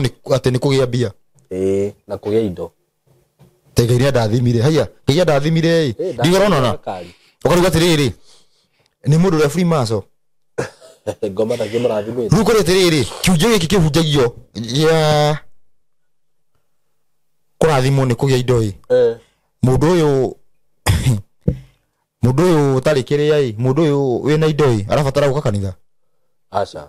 ni ati ni kugia bia na kugia indo tegeria ndathimire haya kigia ndathimire ndigorona ukaruga atiriri ni mundu ria free maso ngoma ta kimurathimire ruko atiriri kiunje giki kihunjagio ya kurathimo ni kugia indo mundu uyu utari kiria mundu uyu wina indo arabatara guka kanitha acha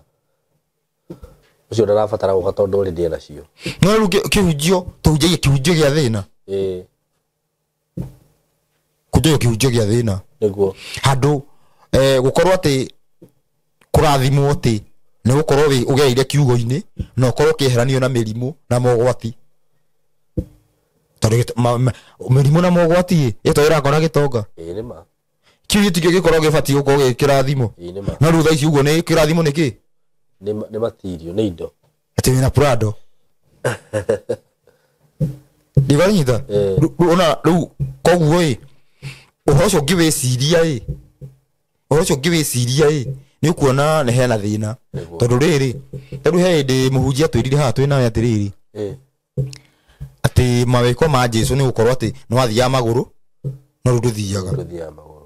ucio ndarabatara guka tondu ri ndi nacio no ru kihunjio tuhunjagie kihunjio gia thina kujio kihunjio gia thina niguo handu gukorwo ati kurathimwo ati ni gukorwo ugeire kiugo-ini na ukorwo kiheranio na mirimu na mogwati tondu mirimu na mogwati itwira ngona gitonga nima kiugo tikio gikorwo gibati gukorwo gikirathimo na rutha ici uguo ni kirathimo niki ni material ni indo ati wina Prado digonyita ona ru koguo uhoro ucio ngĩwĩciria uhoro ucio ngĩwĩciria ni ukuona ni hena thina tondu riri tondu he ndi muhunjia twirire haha twina atiriri ati mawiko ma Jesu ni gukorwo ati ni wathia maguru no nduthiaga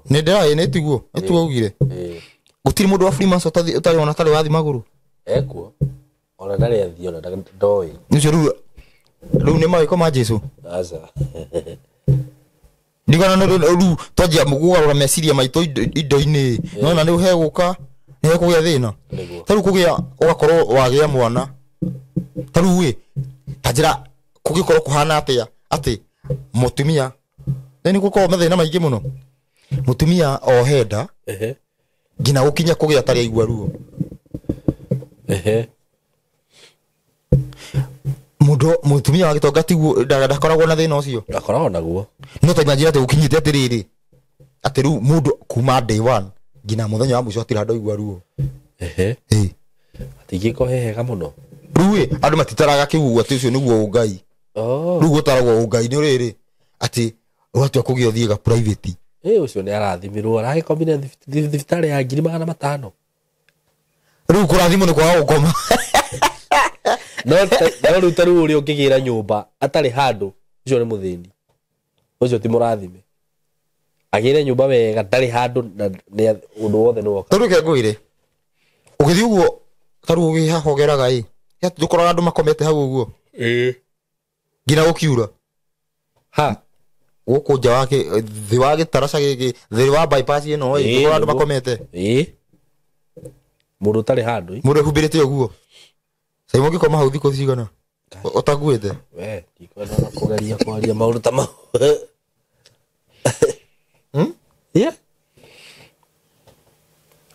ni ndira ni tiguo etugire gutiri mundu wa Freemason utari ona tari wathi maguru ekuo ona ndari athio na ndoi nicio ru ni mawiko ma Jesu aza ndigana ru twajia mugugarura meciria maito indo-ini nona ni uhe guka ni he kugia thina taru kugia ugakorwo wagia mwana taru tajira kugikorwo kuhana atia ati mutumia ni gukorwo mathina maingi muno mutumia ohenda ngina gukinya kugia tari aigua ruo mutumia wa gitonga tiguo ndakoragwo na thina ucio ndakoragwo naguo no ta imagine ati ukinyite atiriri ati ru mundu kuma day 1 ngina muthenya wa muico atira ndoigua ruo atigiko hehega muno ruwe andu matitaraga kiugo ati ucio niguo Ngai ru gutaragwo Ngai ni riri ati uratua kugio thiega private ucio ni arathimirwo aragikomire thibitari ya 500 ru kurathimo ni kwa gukoma no rutaru uri ukigira nyumba atari handu ucio ni muthini ucio ti murathime agire nyumba wega ndari handu ni undu wothe no taru ke nguire ugithi uguo taru ugi haho geraga ya tukora andu makomete hau uguo ngina gukiura ha guku nja wake thi wa gitaraca giki thi wa bypass ino tukora andu makomete mundu tari handu mundu humbirite uguo sai mo gikoma hau thiko cigana utaguite we ndikwenda kugeria kwaria maundu ta mau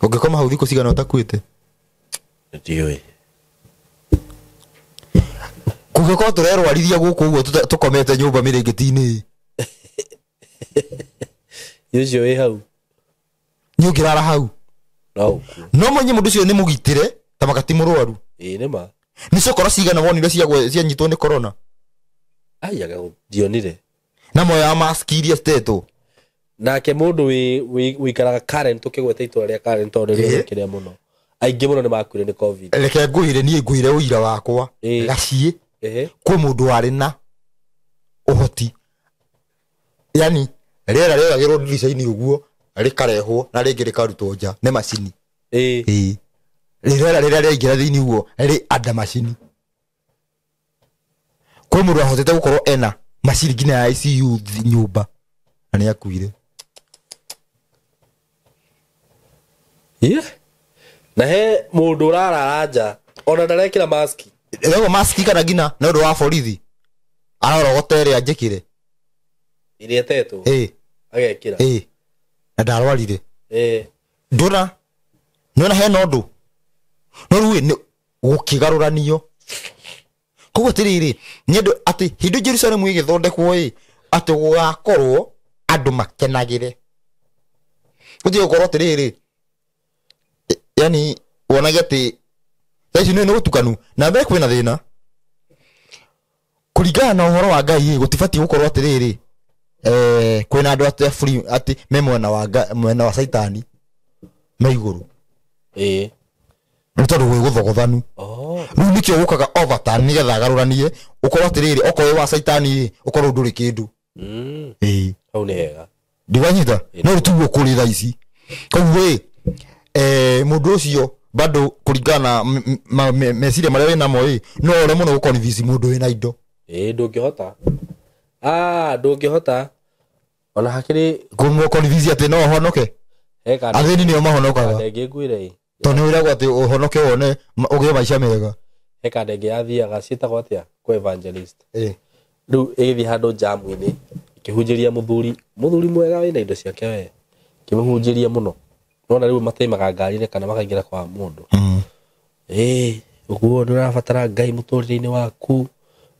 ugikoma hau thiko cigana utakuite ndioi ungeko turerwarithia guku uguo tukomete nyumba mirengeti-ini yucio we hau ni ukirara hau no mwenye mundu cio ni mugitire ta makati murwaru nima ni cokora cigana wonire cia nyitwo ni corona ayaga dionire na moyo ya mask iria steto nake mundu wi karaga Karen tukigweta itwa ria Karen tondu ria kiria muno aingi muno ni makuire ni covid reke nguire ni nguire uira wakwa gacie kwi mundu wari na uhoti yani rera giro design uguo rikarehwo na ringi rikarutwo nja ni macini rera riingira thiini uguo ri ada macini kwi mundu ahotete gukorwo ena macini ngina ya ICU nyumba na ni akuire na he mundu raranja ona ndarekira mask leo mask kana ngina na ndu wa borithi arorogotere anjikire iria tetu agekira na ndarwarire ndona nona he nondu no ruwe ni gukigaruranio koguo tiriri ni andu ati hindu Jerusalem igithondekwo ati gugakorwo andu makenagire guthio korwo tiriri yani wonaga ati thaici ni gutukanu na mbere kwina thina kuringana na uhoro wa Ngai gutibati gukorwo atiriri kwina andu ati free ati me mwena wa saitani me iguru ntondu gwe guthogothanu riu nikio gukaga overtime nigetha garuranie ukorwo atiriri okorwo wa saitani ukorwo nduri kindu au ni hega ndiganyita no ritugo kuri thaici koguo mundu ucio bado kuringana meciria maria wina mo no ore muno gukonvince mundu wina indo ndungihota ona hakiri kumwo konvince ati no honoke athini ni mahonokaga ndengiguire to ni wira ati uhonoke wone ugie maica mega eka ndenge yathiaga cietagwo atia kwa evangelist riu igithi handu jamu-ini ikihunjiria muthuri mwega wina indo ciake we kimuhunjiria muno nona riu mataimaga ngari-ini kana makaingira kwa mundu uguo ndurabatara Ngai muturire-ini waku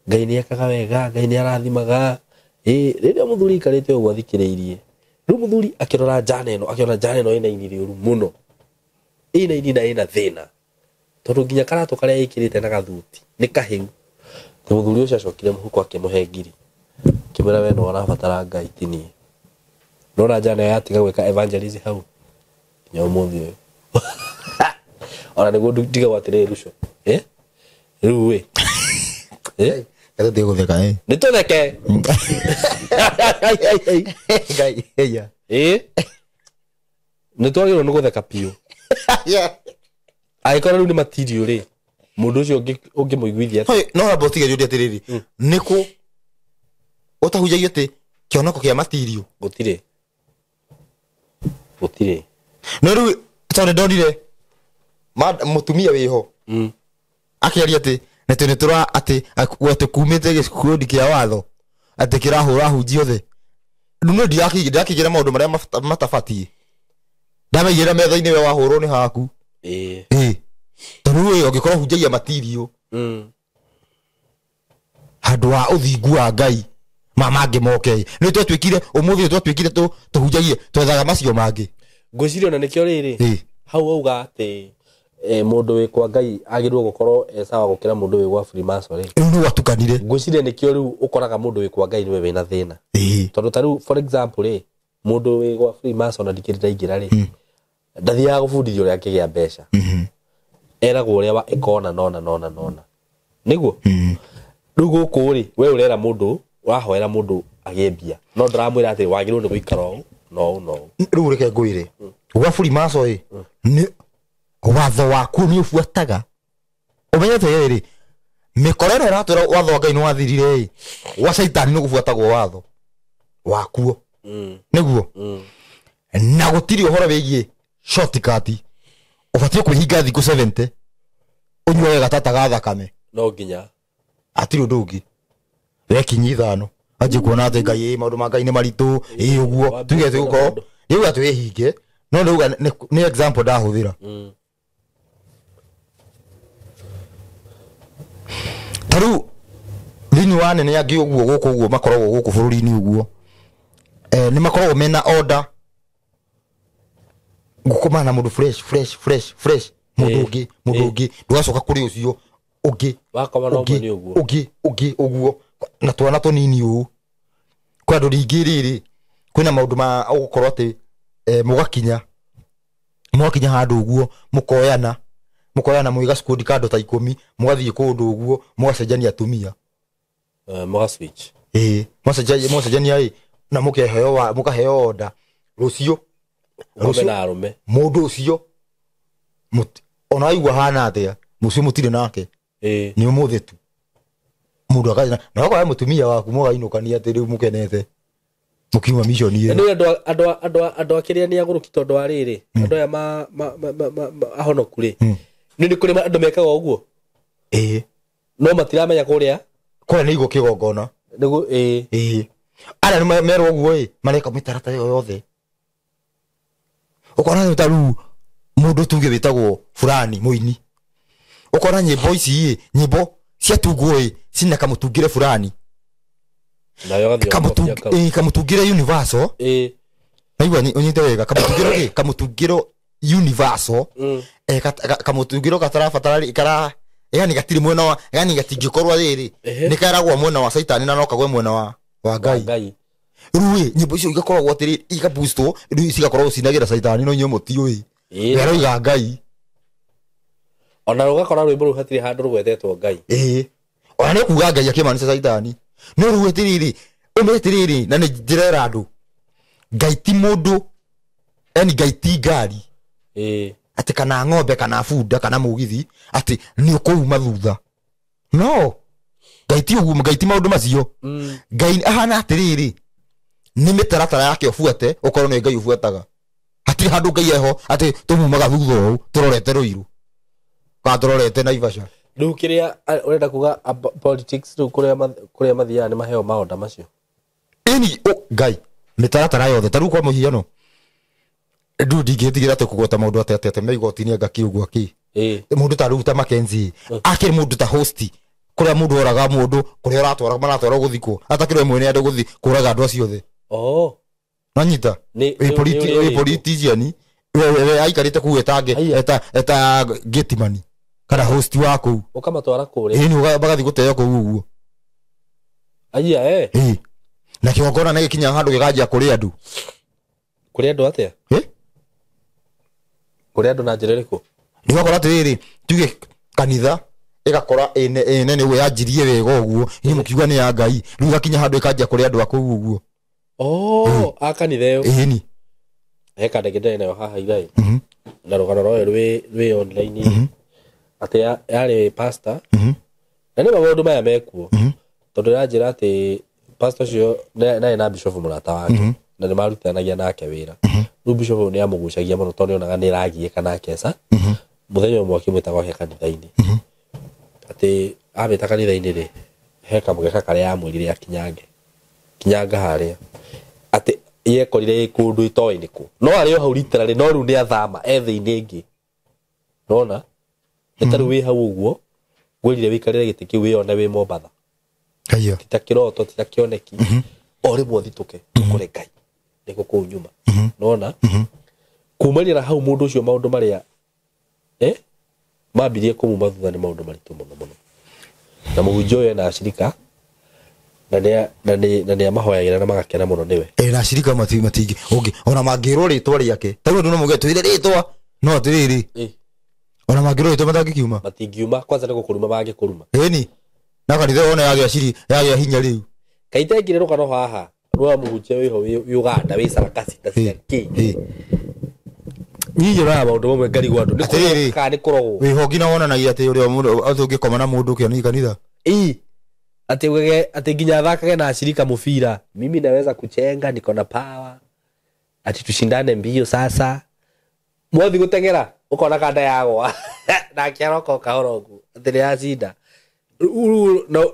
Ngai ni ekaga wega Ngai ni arathimaga riria muthuri ikarite uguo athikiriirie riu muthuri akirora jana ino ina ini riuru muno ina ini na ina thina tondu nginya karatu karia ikirite na gathuti ni kahiu ni muthuri ucio acokire muhuko akimuhe ngiri kimera we no arabatara Ngai tini nona jana yatiga gwika evangelism hau nyo muthio ona niguo ndiga gwatiriri rucio riu we ndio gutheka ni tutheke Ngai ya ni twagirwo ni gutheka piu aikora riu ni material ri mundu ucio ungimuiguithia no abo tigerio atiriri niku utahujagia ati kionoko kia material gutire no riu tondu ndonire mutumia wiho akiaria ati nete tura ati gwete kumite gikundi kia watho ati kirahura hunji othe nuno ndiakigira maundu maria matabatie ndabagira metha-ini we wahurwo ni haku tondu we ungikorwo hunjagia material handu wa uthingu wa Ngai mangi moke ni twatwikire umuthi twatwikire tuhunjagie twethaga macio mangi ngwiciria ona nikio riri hau auga ati mundu wi kwa Ngai agirwo gukorwo sawa gukira mundu wi gwa Freemason ri riu ni watukanire ngwiciria nikio riu ukoraga mundu wi kwa Ngai niwe wina thina tondu taru for example ri mundu wi gwa Freemason ndikirira ingira ri ndathiaga gubundithio ria kigia mbeca eragwo uria wa ikona nona niguo riu guku ri we urera mundu wahoera mundu agiembia no ndaramwira ati wagirwo ni guikara no riu reke ngwire gwa Freemason ni watho waku ni ufuataga umenyete ri mikorero ratwira watho Ngai ni wathirire wa saitani ni gufuatagwo watho wakuo niguo na gutiri uhoro wigie shortcut ubatie kuhinga thiku 70 unywe gatata ga thakame no nginya atiri ndungi wekinyi ithano aje kuona ati Ngai maundu ma Ngai ni maritu uguo tugete guko riu atu ehinge no riu ni example ndahuthira taru thini wa nene angi uguo guku uguo makoragwo guku bururi-ini uguo ni makoragwo mena order gukomana mundu fresh mundu ungi ndugacoka kuri ucio ungi wakoma no mboni uguo ungi uguo na twana tunini u kwa andu ringi riri kwina maundu ma gukorwo ati mugakinya handu uguo mukoyana mwiga squad kando ta 10 mugathie kundu uguo mugacenjania atumia muga switch mugacenjania na mukaheo order rucio na arume mundu ucio ona aigua hana atia mucio mutire nake ni umuthi tu mundu akaja na kwa mutumia waku mugainukania ati riu mukenete mukiuma mission ye ni andu akiria ni aguruki tondu wa riri andu ya ahonoku ri ni kuri andu mekaga uguo no matiramenya kuria kwa ni iguo kigongona nigu ara ni mero uguo mareka mitarata yothe ukona ni taru mundu tuge bitagwo fulani muini ukona nyimbo ici nyimbo cia tunguo sina kamutungire fulani nayo kamutungire universal aigua unyite wega kamutungiro universal kamutungiro katarabatara kara yani gatiri mwena wa yani gatingikorwa riri nikaragwo mwena wa saitani na nokagwe mwena wa ngai ruwe nyimbo icio igakoragwo atiri igaboostwo riu cigakorwo cinagira saitani no nyumo ti ui wero iga ngai ona rugakora rwimbo ru hatiri handu rugwetetwo ngai ona ni kuga ngai akimanisha saitani no ruwe tiriri umetiriri na ni njirera andu ngai ti mundu yani ngai ti ngari ati kana ng'ombe kana bunda kana mugithi ati ni ukuuma thutha no ngai ti uguo ngai ti maundu macio ngai ahana atiriri ni mitaratara yake ufuate ukorwo ni ngai ufuataga ati handu ngai eho ati tumumaga thutha u turorete ruiru ka turorete Naivasha riu kiria urenda kuga politics riu kuria mathia ni maheo maonda macio eni ngai mitaratara yothe taru kwa muhiano ndu ndingitigira ati kugota maundu ate meigotini anga kiugu aki mundu ta ruta Mackenzie akiri mundu ta host kuria mundu oraga mundu kuria uratwara maratwara guthiko atakirwe mwene andu guthi kuraga andu acio the nanyita politician we aikarite kuwetange eta getimani kana host wako ukamatwara kuria ni bagathi guteo ku uguo aya na kiongona na gikinya handu gikajia kuria andu atia kuria andu na njira riku ni wakora tiriri tuge kanitha igakora ene ni we yanjirie wega uguo ni mukiuga ni ya ngai riu gakinya handu ikajia kuria andu aku uguo akanitha yo ni heka ndegede nayo haha igai na rugano rwa rwe online ati yari pastor na ni maundu maya mekuo tondu yanjira ati pastor cio na bishop murata wake na ni marutanagia nake wira riu bishop ni amugucagia muno tondu onaga ni ragie kana kesa muthenya umwe akimwitaga he kanitha-ini ati abeta kanitha-ini ri heka mugeka karia amwirire akinyanga haria ati yekorire kundu itoe niku no ari hau literally no ru ni athama ethi-ini ingi nona etaru wi hau uguo gwirire wikarire giti kiu wi ona wi Mombatha ayo titakiroto titakioneki ori muthituke tukore ngai niko ku nyuma nona kumarira hau mundu ucio maundu maria mabirie kumuma thutha ni maundu maritu muno na muhunjio ye na ashirika na ni amahoyagira na magakena muno niwe na ashirika matingi ongi ona mangirwo ritwa riake tagu ndu no muge twire ritwa no tiriri ona mangirwo ritwa matangikiuma matingiuma kwanza ni gukuruma bangikuruma ni na kanitha ona yage ashiri yage hinya riu kaite ngire rukano haha rwa muhunjio wiho Uganda wi sarakasi tasiaki nyinyi ra maundu mamwe ngari gwandu ni kana kurogo wi hongi na wona nagia ati uria mundu athungikoma na mundu kio ni kanitha ati nginya thakage na ashirika mufira mimi naweza kuchenga niko na power ati tushindane mbio sasa mwathi gutengera ukona kanda yagwa na kiaroko kahorogu ati ni acinda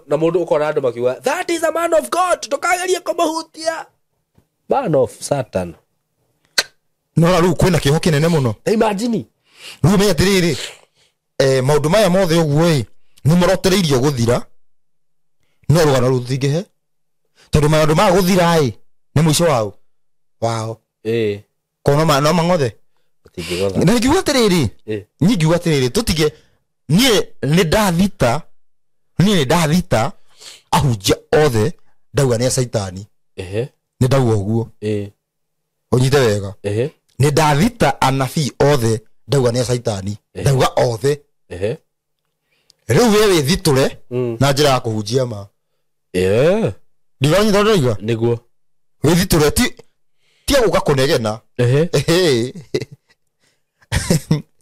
na mundu ukona andu makiuga that is a man of God tukageria kumuhutia man of Satan no ru kwina kiho kinene muno imagine ru me atiriri maundu maya mothe uguo ni marotereirio guthira no rugano rutingihe tondu maundu ma guthira ni mwisho wao kono ma no mangothe na ngiuga atiriri ngiuga atiriri tutige nie ni ndathita ahunjia othe ndauga ni saitani ni ndauga uguo unyite wega ni ndathita anabii othe ndauga ni saitani ndauga othe riu wewe thiture na njira ya kuhunjia ma ndironyi ndoriga niguo withiture ti guka kunegena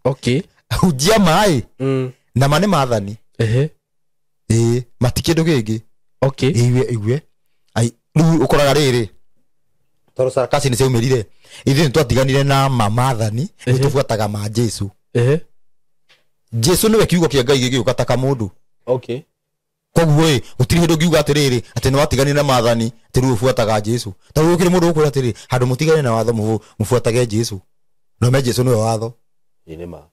okay hunjia mai na mane mathani matikindu gingi okay iwe ai riu ukoraga riri toro sarakasi ni ceumirire ithuĩ twatiganire na mamathani tubuataga ma Jesu Jesu niwe kiugo kia Ngai gigiuka ta kamundu okay koguo gutiri hindu ngiuga atiriri ati ni watiganire na mathani ati riu ubuataga Jesu ta riu ukiri mundu ukwira atiriri handu mutigane na watho mubuatage Jesu no me Jesu niwe watho inema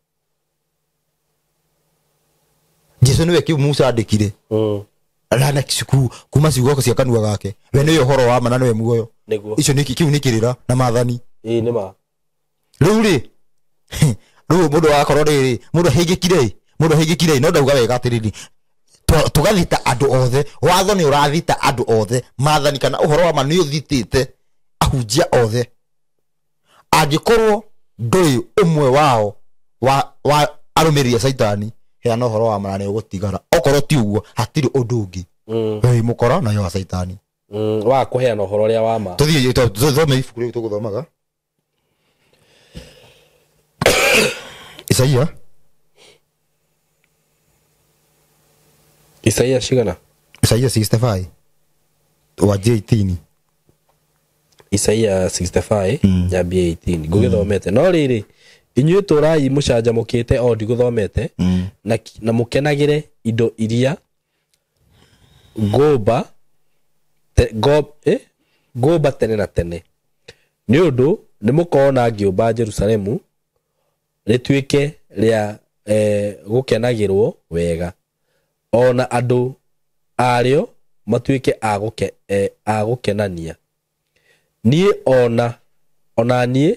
Jesu niwe kiu Musa andikire arana kisuku kuma ciugo cia kanua gake we niwe horo wa mana niwe muoyo niguo icio niki kiu nikirira na mathani inema riu ri riu mundu wakorwo riri mundu hingikire no ndauga wega atiriri tugathita andu othe watho ni urathita andu othe mathani kana uhoro wa ma ni uthitite ahunjia othe angikorwo ndui umwe wao wa arumiria saitani heana uhoro wa ma ni ugutigara okorwo ti uguo hatiri undu ungi mukora na yo saitani wa kuheana uhoro ria wa ma tuthie thome ibuku riu tuguthomaga Isaia shigana Isaia 65 wa 18 Isaia 65 ya 18 gugithomete no riri inyuĩ tũrai mũcanjamũkĩte o ndigũthomete na mũkenagĩre indo iria ngũmba tene na tene nĩ ũndũ nĩ mũkona ngĩũmba Jerusalemu rĩtuĩke rĩa gũkenagĩrwo wega ona andũ arĩo matuĩke a gũkenania niĩ ona niĩ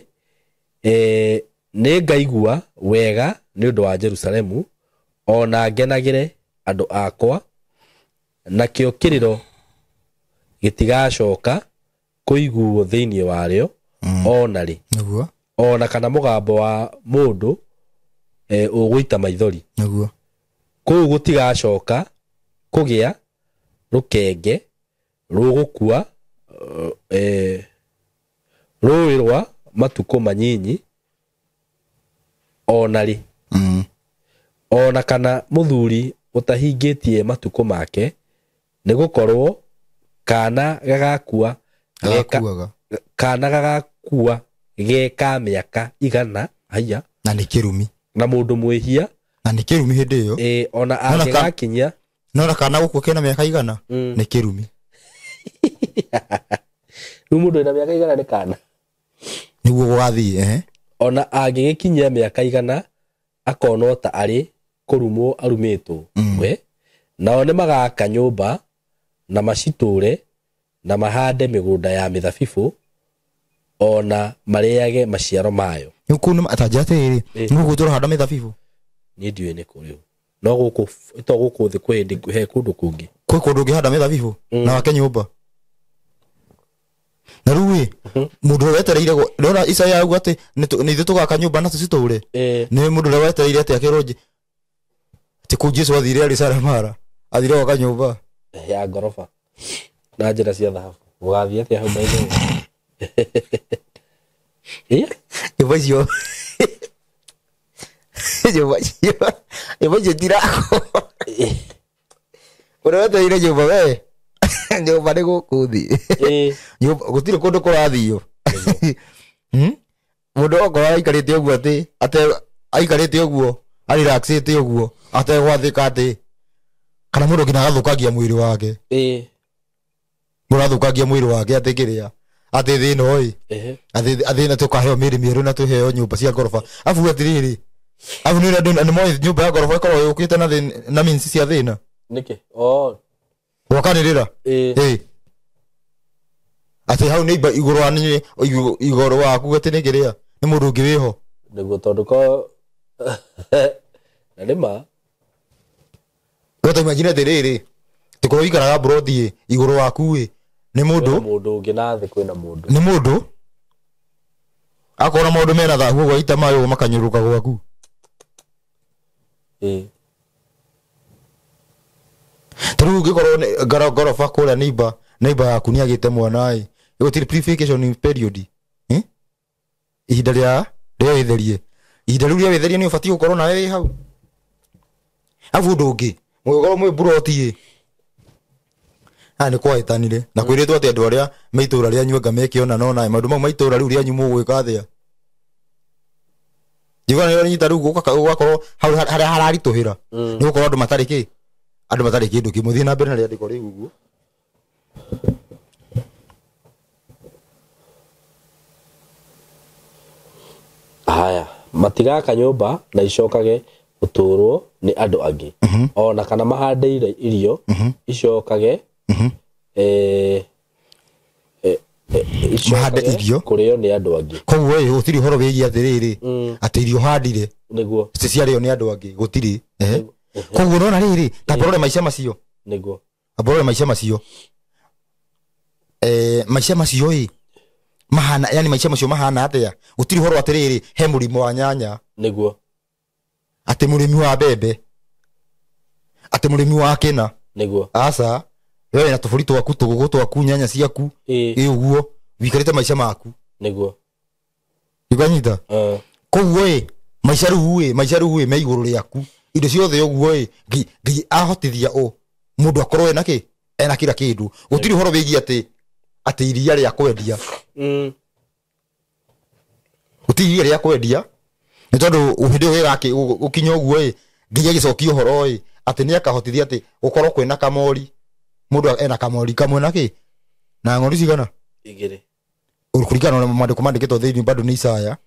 nĩ ngaigua wega nĩ ũndũ wa Jerusalemu ona ngenagĩre andũ akwa nakĩo kĩrĩro gĩtigacoka kũiguo thĩinĩ warĩo ona rĩ ona kana mũgambo wa mũndũ ũgũita maithori kũu gũtigacoka kũgĩa rũkenge rũgũkua rũĩ rwa matukũ manyinyi ona rĩ ona kana mũthuri ũtahingĩtie matukũ make nĩ gũkorwo kana gagakua geka mĩaka 100 haya na nĩ kĩrumi na mũndũ mwĩhia na nĩ kĩrumi hĩndĩ ĩyo ona angĩgakinyia no kana gũkua kena mĩaka 100 nĩ kĩrumi rĩu mũndũ ena mĩaka 100 nĩ kana nĩguo gũgathiĩ ona angĩgĩkinyia mĩaka 100 akonwo ta arĩ kũrumwo arumĩtwo we nao nĩ magaka nyũmba na macitũre na mahande mĩgũnda ya mĩthabibũ ona marĩage maciaro mayo nĩkuna atanjatĩrĩ nĩguo tũrahanda mĩthabibũ niĩ ndiũĩ nĩ kũ rĩu no gũkũ thĩ kwĩ he kũndũ kũngĩ kwĩ kũndũ ũngĩhanda mĩthabibũ na wake nyũmba na rĩu mũndũ wetereire ndona Isaia auga atĩ nĩ ithuĩ tũgaka nyũmba na tũcitũre nĩ mũndũ ũrĩa wetereire atĩ akĩrwo atĩ kũu Jesu athire arĩ Saramara athire gwaka nyũmba ya ngoroba na njĩra cia thahabu gũgathiĩ atĩa hau maitho nyũmba icio tirako ũrĩa wetereire nyũmba we nyũmba nĩ gũkũ thĩ gũtirĩ kũndũ kũrathio mũndũ okorwo aikarĩte ũguo atĩ aikarĩte ũguo arelaxĩte ũguo ategwathĩka atĩ kana mũndũ nginya agathũkagia mwĩrĩ wake mũrathũkagia mwĩrĩ wake atĩ kĩrĩa atĩ thĩna ũĩ athĩna tũkaheo mĩrĩ mĩerũ na tũheo nyũmba cia ngoroba afu atirĩrĩ afu nĩ moĩ nyũmba ya ngoroba ĩkorwo yũkĩte na means cia thĩna nĩkĩ Gwakanirira. Ati hau neighbor iguru ani iguru waku gatinegeria ni mundu ungi wiho. Niguo tondu ko na nima Gota imagine atiriri tuko ikaraga brodi iguru waku wi ni mundu ungi na thi kwina mundu ni mundu akora mundu mena tha gwa ita mayo makanyuruka gwaku Turu ngikoro gorofa kura neighbor yaku ni agite mwana ai gutiri purification period ihinda ria itherie ihinda riu ria itherie ni ubati gukorwo nawe wi hau avu ndungi mugoro mwe buroti ni kwaitanire na kwiritwo ati andu aria meitura ria nyuanga mekiona no nae maundu mau maitura riu ria nyumu gwika thia jigana ni nyita riu gukorwo haria hararituhira ni gukorwo andu matari kindu kimuthie na mbere na ria ndiko riu uguo haya matigaka nyumba na icokage uturwo ni andu angi ona kana mahandeire irio icokage mahande irio kurio ni andu angi koguo utiri horo wigi atiriri ati irio handire niguo ciario ni andu angi gutiri koguo nona riri taborore maisha macio niguo aborore maisha macio maisha macio mahana yani maisha macio mahana atia gutiri horo atiriri he murimo wa nyanya niguo ati murimi wa bebe ati murimi wa kina niguo asa wewe na tofuri twaku tugugu twaku nyanya ciaku uguo wikarite maisha maku niguo iganyita koguo maisha ru me iguru riaku indo ciothe uguo ngi ahotithia mundu akorwo ena kila kindu gutiri horo wigi ati iria ria kwendia gutiri iria ria kwendia ni tondu uhinde wegake ukinya uguo nginya gicokio horo ati ni akahotithia ati gukorwo kwina kamori mundu ena kamori kamwe na ng'ondu cigana igire ukurikana na mandiko mandikitwo thiini bado ni Isaya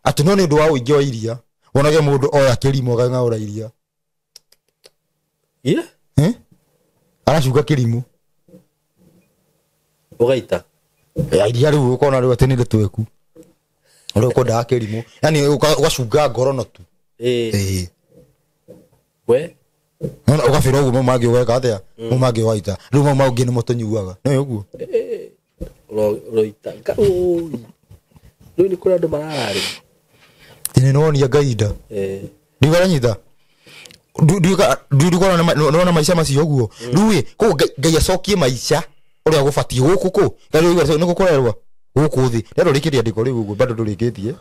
ati no ni ndu wa uingio iria wonage mundu oya kirimo gang'aura iria aracunga kirimu ugaita iria riu ukona riu ati ni ritweku uri ukonda kirimu yani ugacunga ngorono tu we no ugafira uguo mumagi ugeka atia mumagi waita riu mumagi ni mutonyuaga no uguo roita riu ni kura andu mararari tene nonia gaida ndigoranyita ndigora no maisha macio uguo riu ko ngai acokie maisha uria gubatie guku ku riu ni gukorerwa guku thi rero rikiria ndiko riu uguo bado ndurikitie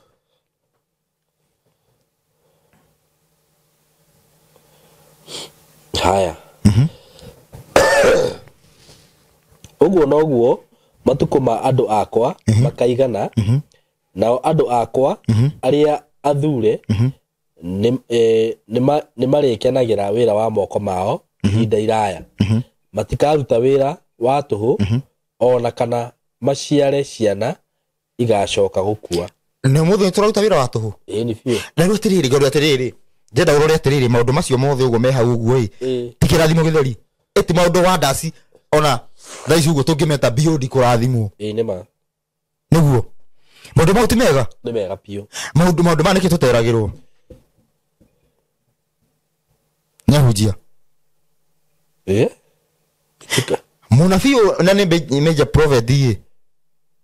haya uguo noguo matuko ma andu akwa makaigana nao andu akwa aria athure ni marikenagira wira wa moko mao ihinda iraya matikaruta wira wa tuhu ona kana maciare ciana igacoka gukua ne muthu turaruta wira wa tuhu ni fiu na riu atiriri goru atiriri jenda urore atiriri maundu macio mothe uguo meha uguo tikirathimo githeri eti maundu wa ndasi ona thaici uguo tungimeta biodi kurathimwo nima niguo maundu mau ti mega ni mega piu maundu maniki tuteragirwo nyahujia munabii na ni major prophet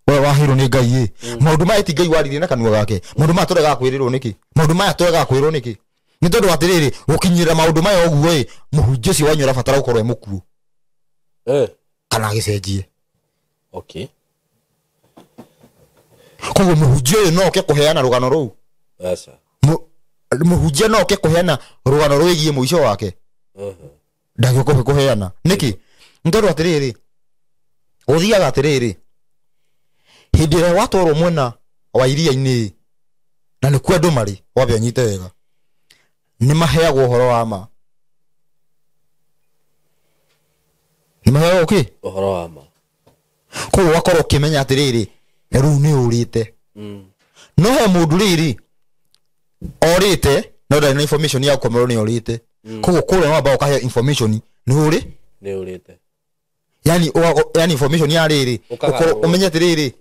wahirwo ni ngai maundu maya ti ngai waririe na kanua gake maundu maya turega kwirirwo niki maundu maya turega kwirwo niki ni tondu atiriri gukinyira maundu maya uguo muhunjia ucio wanyu arabatara gukorwo e mukuo kana agicenjie okay koguo muhunjia uyu no ke kuheana rugano ruu asa muhunjia no ke kuheana rugano rwigie muico wake ndagioka kuheana niki ni tondu atiriri uthiaga atiriri hindi ria watwarwo mwena wa iria-ini na ni kuo andu mari wabe anyite wega ni maheagwo horo wa ma ni maheagwo ki horo wa ma koguo wakorwo ukimenya atiriri riu ni urite no he mundu riri orite no ndari na information ya kumerwo ni orite koguo kure no ambao kahe information ni urite yani information ya riri umenye atiriri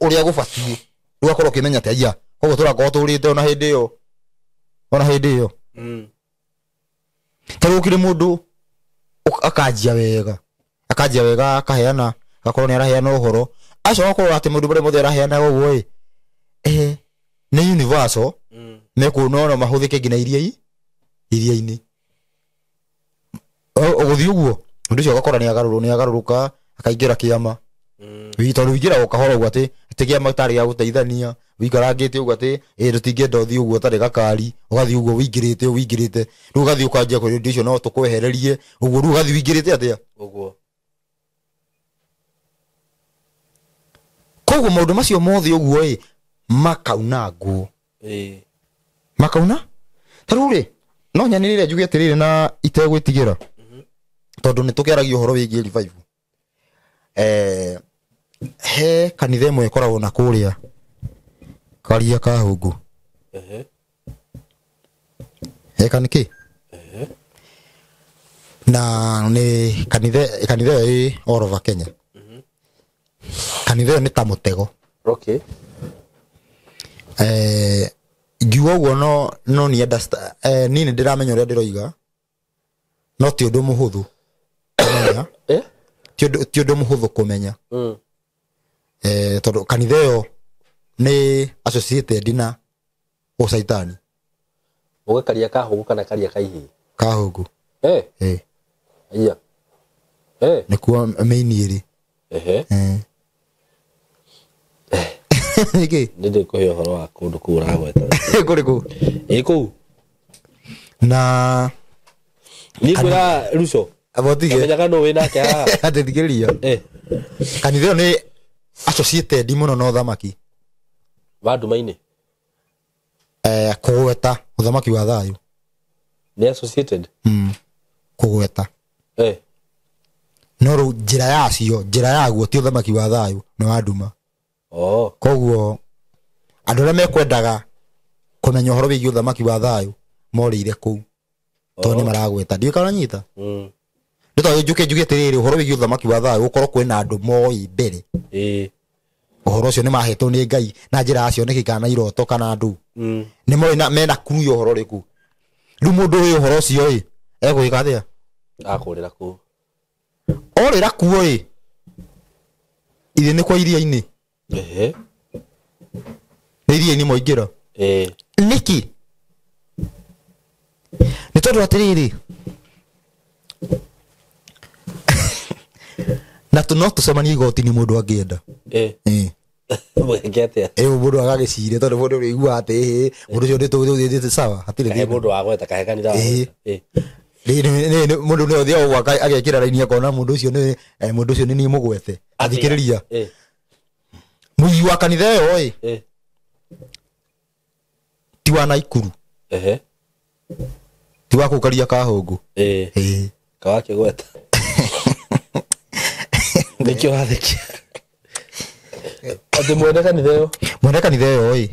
uria gubatie ugakorwo kimenya ati aya koguo turakorwo turite ona hindi iyo taru kire mundu akajia wega akaheana gakorwo ni araheana uhoro acio gakorwo ati mundu bare muthe araheana uguo ni universal mekuona mahuthike ngina iria-ini uguthi uguo mundu ucio gakora ni agaruruka akaingira kiama tondu wingira ukahora uguo ati kiama tari ya guteithania wikarangite uguo ati rutingenda uthi uguo tari gakari ugathi uguo wingirite ru ugathi ukanjia kuri ndio no tukwehererie uguo ru ugathi wingirite atia uguo koguo maundu macio mothe uguo makauna nguo makauna taruri no nyanirire njugi atirire na itegwitigira tondu ni tukeragia uhoro wigie revival he kanitha imwe ikoragwo na kuria karia kahungu he kaniki na ni kanitha all over Kenya kanitha ni ta mutego okay ngiuga uguo no ni understand ni ndiramenya uria ndiroiga no ti undu muhuthu kumenya ti undu muhuthu kumenya tondu kanitha iyo ni associated na usaitani ugakaria kahungu kana karia kaihi kahungu iya nikuo main iri niki ndinde kuhe uhoro wa kundu kuu uragweta kuriku kuu na ni kwira ruco abotige menyaga no wina ke haha atithikiriria kanitha iyo ni associated muno no thamaki vandu-maini kugweta uthamaki wa thayu ni associated kugweta no ru njira yaguo ti uthamaki wa thayu no wa nduma koguo andu aria mekwendaga kumenya uhoro wigie uthamaki wa thayu morire kuu to ni maragweta ndio kana nyita ndio njuge atiriri uhoro wigie uthamaki wa thayu ukorwo kwina andu moi mbere uhoro ucio ni mahetwo ni Ngai na njira acio ni kana iroto kana andu ni moi na mena kuru uhoro riku ru mundu uyu uhoro ucio egwika atia akurira ku orira kuo iri ni kwa iria-ini ni iria-ini moingira niki ni tondu atiriri na no tucemanie igoti-ini mundu angienda mwengete mundu agagicire tondu mundu rigua ati mundu ucio ndituthiite sawa hatire thina mundu wagweta kahekanira mundu ni othia ogwa agekira raini akona mundu ucio ni ni mugwete athikiriria muyi wa kanitha iyo ti wa Naikuru ti wa kukaria kahungu kawake gweta nikio hathikia ati mwende kanitha iyo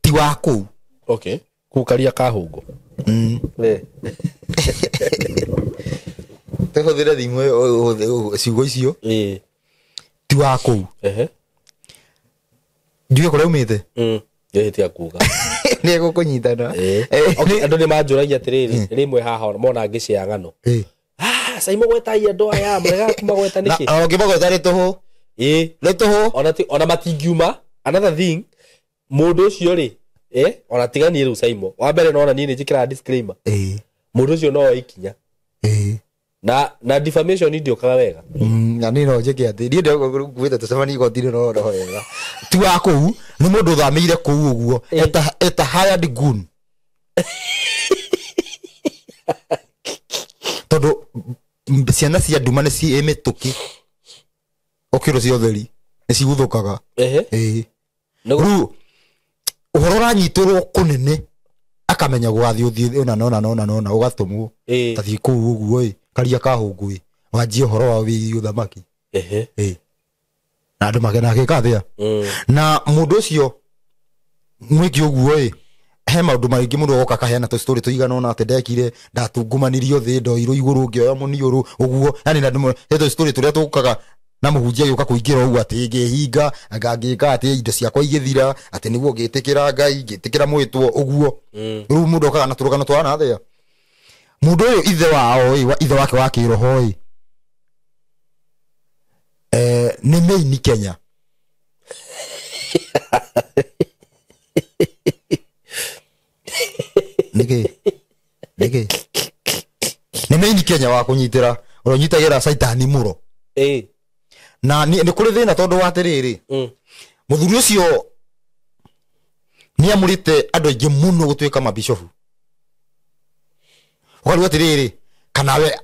ti wa kuu okay kukaria kahungu tehuthire thimu ciugo icio ti wa kuu njuge kuria umite yehitia kuga ni gukunyitana andu ni manjuragia atiriri rimwe haha mona ngicea ngano saimo gwetaia andu aya murega kumagweta niki ngimagweta ri tuhu ona matingiuma another thing mundu ucio ri ona tiganie riu saimo wa mbere nona nini njikira disclaimer mundu ucio no ikinya na defamation ndio kaga wega na ni no njike ati ndi ndio gwita tucemani igoti no ro wega ti wa kuu ni mundu thamire kuu uguo eta hired goon tondu ciana cia nduma ni ci mituki okiro cio theri ni ciguthukaga ru uhoro ranyitirwo kunene akamenya gwathi uthi ona ugatumwo tathi kuu uguo karia kahungu wanjie uhoro wa wigi uthamaki na andu magena gikathia na mundu ucio mwiki uguo he maundu maingi mundu oka kaheana to story tuigana ona ate ndekire ndatungumanirio thi ndoiro iguru ngioya muniuru uguo yani na to story turia tukaga na muhunjia yuka kuingira uguo ati ngihinga ngangika ati indo ciakwa igithira ati niguo ngitikira ngai ngitikira mwitwo uguo riu mundu okaga na turugano twana thia mundu uyu ithe wao ithe wake wa kiroho ni main Kenya nige ni main Kenya wa kunyitira uronyitagira saitani muro na ni kuri thina tondu wa tiriri muthuri ucio ni amurite andu aingi muno gutuika mabishofu ukari atiriri kana we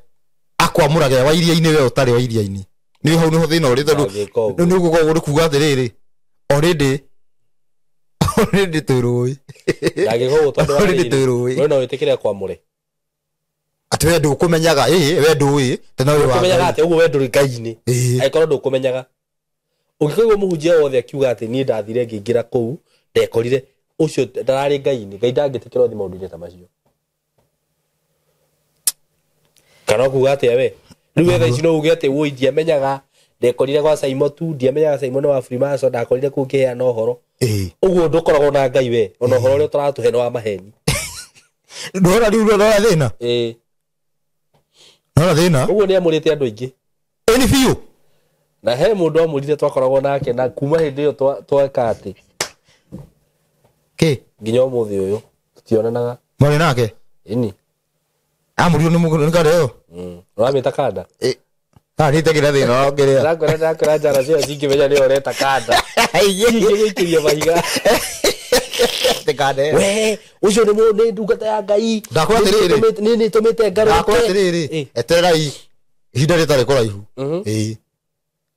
akwamurage wa iria-ini we utari wa iria-ini ni hau ni thina uri tondu ni uguo uri kuga atiriri already turui ndagiko tondu wa iria-ini we no witikire kwamure ati we ndukumenyaga we ndui tena we kumenyaga ati uguo we nduri ngai-ini aikoro ndukumenyaga ungikogwo muhunjia wothe akiuga ati ni ndathire ngingira kuu ndekorire ucio ndarari ngai-ini ngai ndangitikira thi maundu-ini ta macio kana kuga ati we riu wetha ici no uge ati woi ndiamenyaga ndekorire kwa Saimo tu ndiamenyaga Saimo no wa Freemason ndakorire ku kiheana uhoro uguo ndukoragwo na ngai we ona uhoro uria utaratuhe no wa maheni ndora riu ndora thina ndora thina uguo ni amurite andu aingi eni fiu na he mundu amurite twakoragwo nake na kuma hindi iyo tweka ati nginya umuthi uyu tutionanaga mwari nake ini amurio ni mugo ngare yo uramita kanda ni tegira thina ongerea ndakora njara cio cingimenya ni oreta kanda ingigikiria mahiga tekade we ucio ni ndungata ya ngai ndakwatiri ni tumite ngaro ndakwatiri eterai hinda ritari kuraihu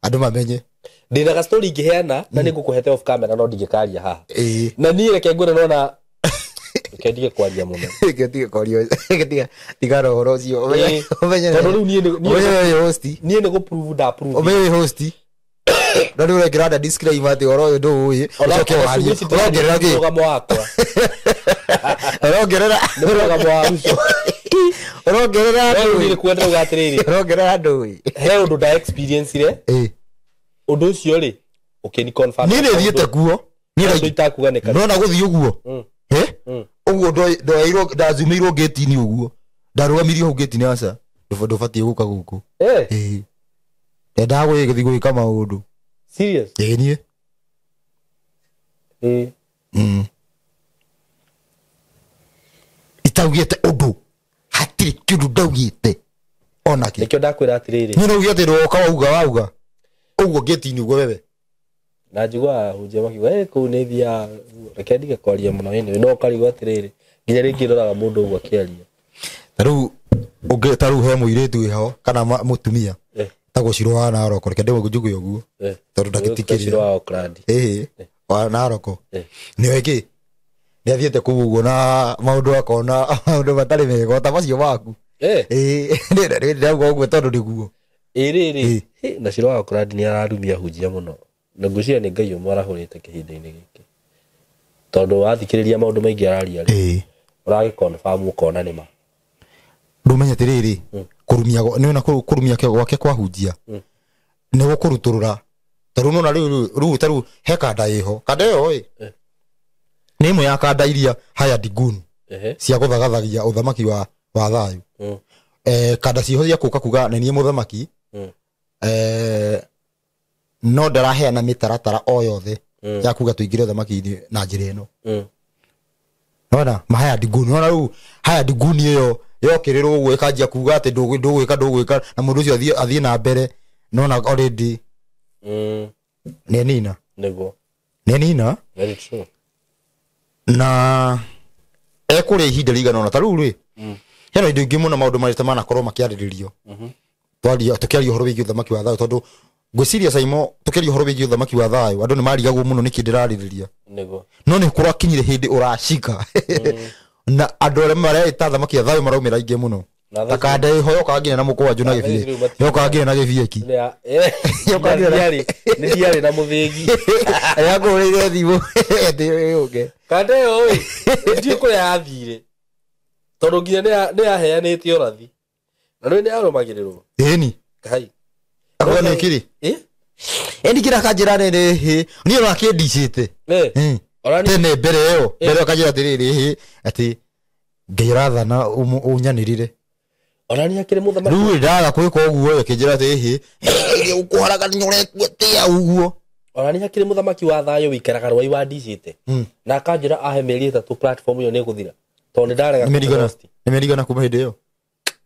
andu mamenye ndina ga story ngiheana na ni ngukuhete off camera no ndingikaria haha na ni reke ngure nona kendige kwaria muno kendige kwaria tigara horo cio umenye tondu riu ni host ni go prove da prove umenye host ndio ule grada disclaimer ati horo ndu uyi ucoke waria urongerera ki rogamo wakwa urongerera ni rogamo wa ruco urongerera ndu ni kwenda ugatiriri urongerera ndu uyi he undu da experience ire undu ucio ri ukini confirm ni thiete kuo ni ndu itakuga ne kana ndona guthii uguo uguo ndoirwo ndazumirwo gate-ini uguo ndarugamirio hu gate-ini aca ndubatie guka guku ndagwe githi gwika maundu serious nie itaugite undu hatiri kindu ndaugite ona ki nikyo ndakwira atiriri ni no ugite roka wauga uguo gate-ini uguo wewe na njigua hunjia makiuga ku ni thia reke ndige kwaria muno ene no karigo atiriri nginya ringi roraga mundu uguo akiaria taru ungetaru he muiretu iho kana mutumia tagucirwo wa Naroko reke ndimwe njugu uguo tondu ndagitikiria wa Oakland wa Naroko ni weki ni athiete kuguo na maundu akona maundu matari mega ta macio maku ni ndauga uguo tondu ndiguo riri na ciro wa Oakland ni ararumia hunjia muno na ngucia ni ngai umwe arahurite kihinda-ini giki tondu wathikiriria maundu maingi araria uragi confirm ukona nima ndumenya tiriri kurumia ni na kurumia ke gwake kwa hunjia ni gukuruturura taru no na riu taru he kanda iho kanda yo ni imwe ya kanda iria haya digun cia guthagathagia uthamaki wa thayu kanda ciho cia kuka kuga na nie muthamaki no ndaraheana mitaratara o yothe ya kuga tuingire uthamaki-ini na njira ino nona mahaya diguni nona riu haya diguni iyo yokirirwo uguo ikanjia kuga ati ndugwika na mundu ucio athie na mbere nona already nina nego nina very true na ekuri ihinda rigana na taru ri hena indo ingi muno maundu marita mana korwo makiariririo twaria tukiaria horo wigi uthamaki wa thayu tondu ngwiciria Saimo tukiaria horo wigi uthamaki wa thayu andu ni marigagwo muno niki ndiraririria nego no ni kurakinyire hindi urashika na andu aria mareta thamaki ya thayu maraumira ingi muno takande hoyoka ngine na mukwanju na gibie yoka ngine na gibieki yoka ngine ni diari na muthingi ayagureire thimu ete oke kande oi ndi ko yathire tondu nginya ni aheanite orathi na rĩu nĩ arũmagĩrĩrwo ĩni kai akona kiri endi kira kanjira nene he ni ona kĩndicĩte tene mbere ĩyo kanjira tiriri ati ngĩrathana unyanirire orani akire muthamaki rĩu ndaga kwĩka ũguo kĩnjira ati ũkuharaga nyoretwo tia ũguo orani akire muthamaki wa thayo wikaraga rwai wa ndicĩte na kanjira ahe mĩeri 3 platform iyo nĩ gũthira tondu ndarega nimerigana kuma hĩndĩ ĩyo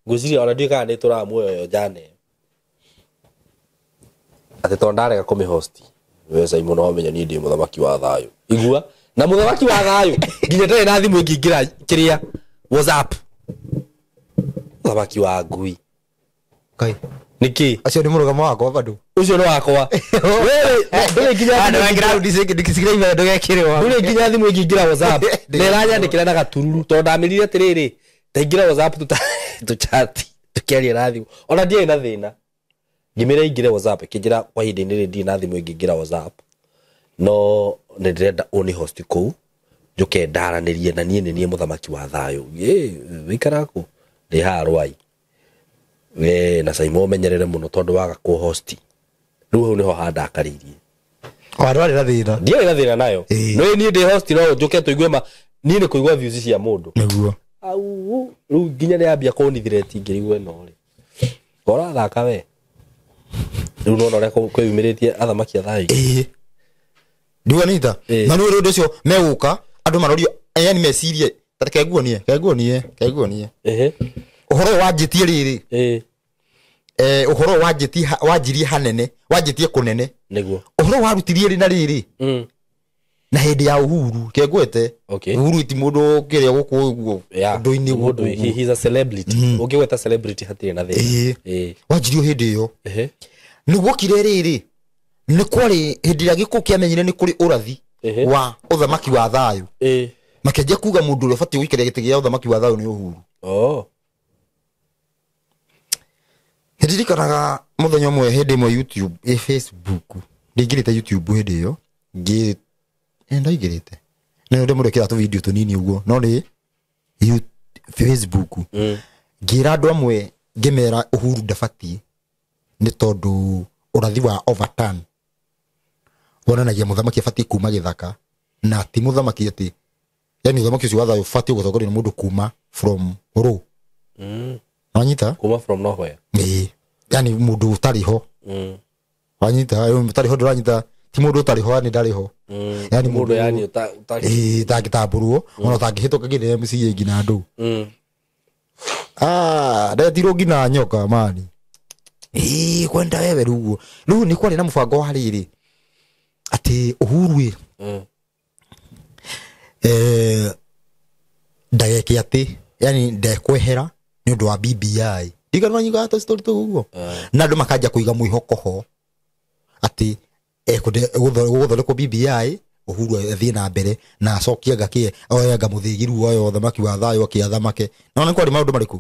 ngũciria ona ndika nĩ tũramuoyo yo jane ati tondu ndarega kũmĩ host we Simon no menya ni ndi muthamaki wa thayo igua na muthamaki wa thayo nginya ndare na thimu ingĩingĩra kĩrĩa WhatsApp muthamaki wa ngui kai niki acio ni mũrũgamo wakwa bado ucio no wakwa wewe ndũrĩ nginya background ndisikire ndũgekĩrwo ndũrĩ nginya thimu ingĩingĩra WhatsApp nĩranyandĩkĩra na gatururu tondu ndamirire atĩrĩrĩ taingĩra WhatsApp tuchat tukiaria na thimu ona ndiĩ na thĩna ngimira ingire WhatsApp kinjira kwa ihinda-inĩ rĩrĩ ndi na thimu ingĩingĩra WhatsApp no nĩ ndĩrenda ũni host kũu njuke ndaranĩrie na niĩ nĩ muthamaki wa thayo wĩkarako ndĩ haha rwai we na Simon menyerere muno tondu waga ku host rĩu hau nĩho handakaririe warwari na thĩna ndiĩ na thĩna nayo no niĩ ndĩ host no njuke tũigue ma niĩ nĩ kũigua views cia mũndũ nĩguo au rĩu nginya nĩ ambia kũnithireti ngĩrigwo no rĩ kora thaka we rĩu no nore kwĩyumĩrĩtie athamaki a thayo ndiwa nita na nĩ ũndũ ũcio megũka andũ marorio yani mecirie tarekenguonie uhoro wanjitie rĩrĩ uhoro wanjirie hanene wanjitie kunene niguo uhoro warutirie rĩ na rĩrĩ na hĩndĩ ya Uhuru kengwete Uhuru ti mũndũ kĩrĩa gũkũ ũguo ndũinĩ mũndũ he is a celebrity ũngĩweta celebrity hatirĩ na thĩna wanjirio hĩndĩ ĩyo nĩguo kire rĩrĩ nĩ kwarĩ hĩndĩ ĩrĩa gĩkuũ kĩamenyire nĩ kũrĩ ũrathi wa ũthamaki wa thayũ makĩanjia kuga mũndũ ũrĩa ũbatiĩ gũikarĩra gĩtĩ gĩa ũthamaki wa thayũ nĩ Uhuru ndirikanaga mũthenya ũmwe hĩndĩ ĩmwe YouTube Facebook ndingĩrĩte YouTube hĩndĩ ĩyo ndaingĩrĩte na ndĩmũrekera tũ video tũnini ũguo no nĩ Facebook ngĩra andũ amwe ngĩmera Uhuru ndabatiĩ nĩ tondũ ũrathi wa overturn wonanagia mũthamaki abatiĩ kuma gĩthaka na ti mũthamaki atĩ yani mũthamaki ũcio wa thayũ ũbatiĩ gũtongorio nĩ mũndũ kuma from ro wanyita kuma from nowhere yani mũndũ ũtarĩ ho wanyita ũtarĩ ho ndũranyita ti mũndũ ũtarĩ ho yani ndarĩ ho yani mũndũ yani ũtarĩ tangĩtamburwo ona tangĩhĩtũka nginya MCA nginya andũ ndetirwo nginya nyoka mani kwenda wewe rĩu nĩ kwarĩ na mũbango wa rĩrĩ atĩ Uhuru ndageke atĩ yani ndekwehera nĩ ũndũ wa BBI ndigana nyinga ta story tu ũguo na andũ makanja kũiga mwĩhoko ho atĩ gũthondekwo BBI Uhuru athiĩ na mbere na acokie ngakie oyaga mũthigiru oyo ũthamaki wa thayũ akĩathamake no nĩ kwarĩ maũndũ marĩkũ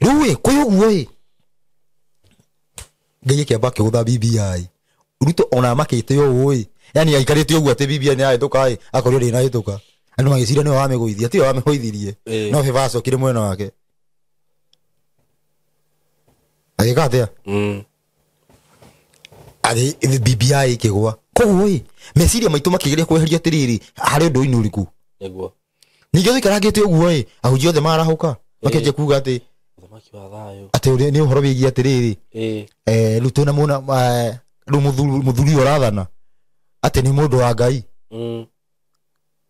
rĩu kwĩ ũguo ngai kĩamba kĩgũtha BBI Ruto ona makĩte ũũ yani aikarĩte ũguo atĩ BBI nĩ ahĩtũka akorio ndĩ nahĩtũka andũ magĩciria nĩ wamĩgũithia ti wamĩgũithirie no beba acokire mwena wake agĩka atĩa atĩ BBI kĩgwa koguo meciria maitũ makĩgeria kweheria atĩrĩrĩ harĩ ũndũ-inĩ ũrĩkũ nĩguo ningĩ gĩkarangĩte ũguo ahunjia othe marahũka makĩanjia kuga atĩ mũthamaki wa thayũ atĩ nĩ ũhoro wĩgiĩ atĩrĩrĩ rĩu twĩna mũna rĩu mũthuri ũrathana atĩ nĩ mũndũ wa Ngai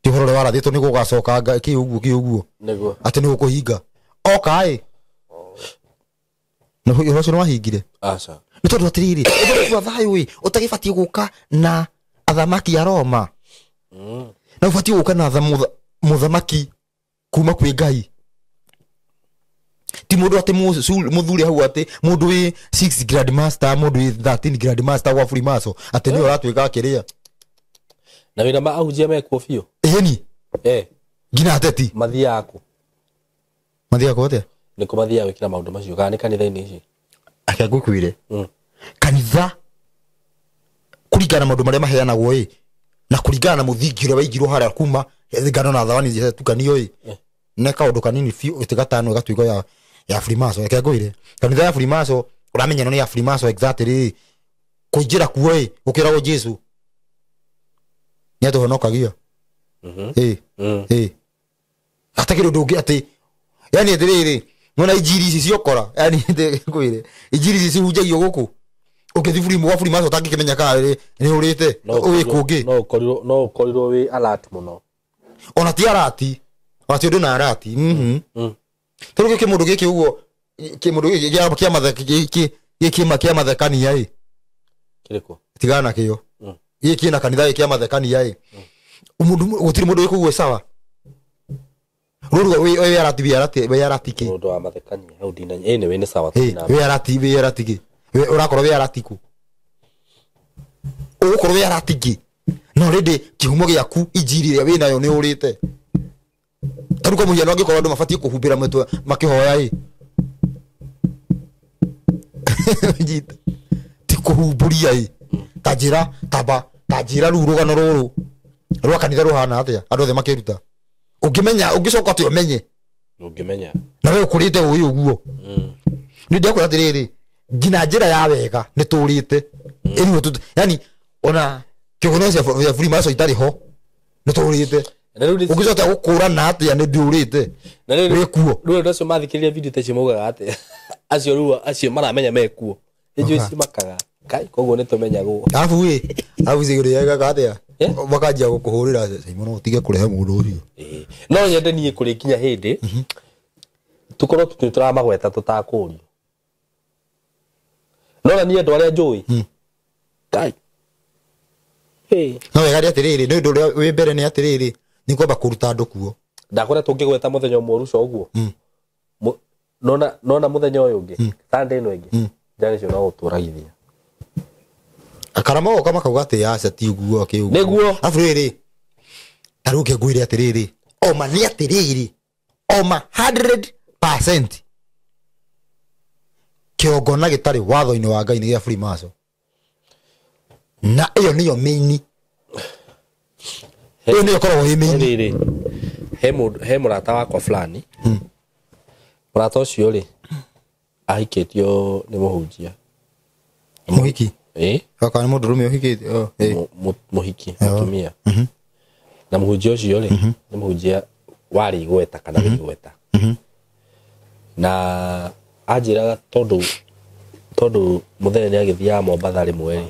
ti ũhoro ũrĩa warathĩtwo nĩ gũgacoka kĩ ũguo atĩ nĩ gũkũhinga oka na ũhoro ũcio nĩ wahingire aca nĩ tondũ atĩrĩrĩ ũthamaki wa thayũ ũtagĩbatiĩ gũka na athamaki a Roma na ũbatiĩ gũka na mũthamaki kuma kwĩ Ngai ti mũndũ atĩ mũthuri hau atĩ mũndũ wĩ 6 grade master mũndũ wĩ 13 grade master wa Freemason atĩ nĩ ũratuĩka kĩrĩa na wĩna maahunjia mekuo biũ ni ngina ateti mathiaku atĩa niko bathia wikira maundu macio kana kanitha-ini ici akagũkwire kanitha kuringana maundu maria maheanagwo na kuringana na muthingi uria waigirwo haria kuma ngano na thawani cia tukanio ne kaundu kanini fiu itigatano gatuigo ya Freemason akagũire kanitha ya Freemason uramenya no ya Freemason exactly kuingira kuo ukirawo Jesu nyeto honokagia atakiro ndugi ati yani ndiriri mona ijiri ici ciokora yani ndikuire ijiri ici cihunjagio guku ukithi Freemason tangikimenya kana ni urite uwi kungi no korirwo wi alert muno ona ti alert wati undu na alert turu kimundu giki uguo kimundu giki kia matheki kia mathekania kiriko tigana kio giki na kanitha kia mathekania umundu gutiri mundu wikugwe sawa ruru we aratiki mundu wa mathekania hau dina anyway ni sawa tina we aratiki we urakoro we aratiku ukoro we aratiki no rede kihumo giaku injiri ya we nayo ni urite taruko muhiano angikoro andu mafatie kuhumbira mutwe makihoya njita ti kuhumburia tajira taba tajira rurugano ruru rwa kanitha ruhana atia andu othe makiruta ungimenya ungicoka ti umenye ungimenya na we ukurite uyu uguo ni ndakora atiriri ngina njira ya wega ni turite yani ona kigono cia Freemason itari ho ni turite ungicoka gukura na atia ni ndurite na rĩu ndacio mathikĩrĩria video ta cimugaga atia acio maramenya mekuo nĩnjũĩ cimakaga kai koguo nĩ tũmenyagwo alafu zigiriaga gathia bakajia gukuhurira Simon utige kurehe mundu ucio no nyende nie kuri kinya hindi tukorwo tutaramagweta tutakurio no na nie ndware njui kai no wega atiriri ni ndu wi mbere ni atiriri ni kwamba kuruta andu kuo ndakora tungigweta muthenya umwe ruco uguo nona muthenya uyu ungi Sunday ino ingi njani cio no uturagithia akaramo kama kaugate ya ati uguo kiugo niguo afriri taruke gwire atiriri oma ni atiriri oma 100% kiogona gitari watho-ini wa Ngai ni gia Freemason na iyo niyo meini iyo niyo korwo hi meini he murata wakwa fulani murata ucio ri ahiketio ni muhunjia muhiki wakani mundu rume uhikitio muhiki mutumia na muhunjia ucio ri ni muhunjia wari gweta kana gweta na ajiraga tondu muthenya ni agithia Mombatha rimwe ri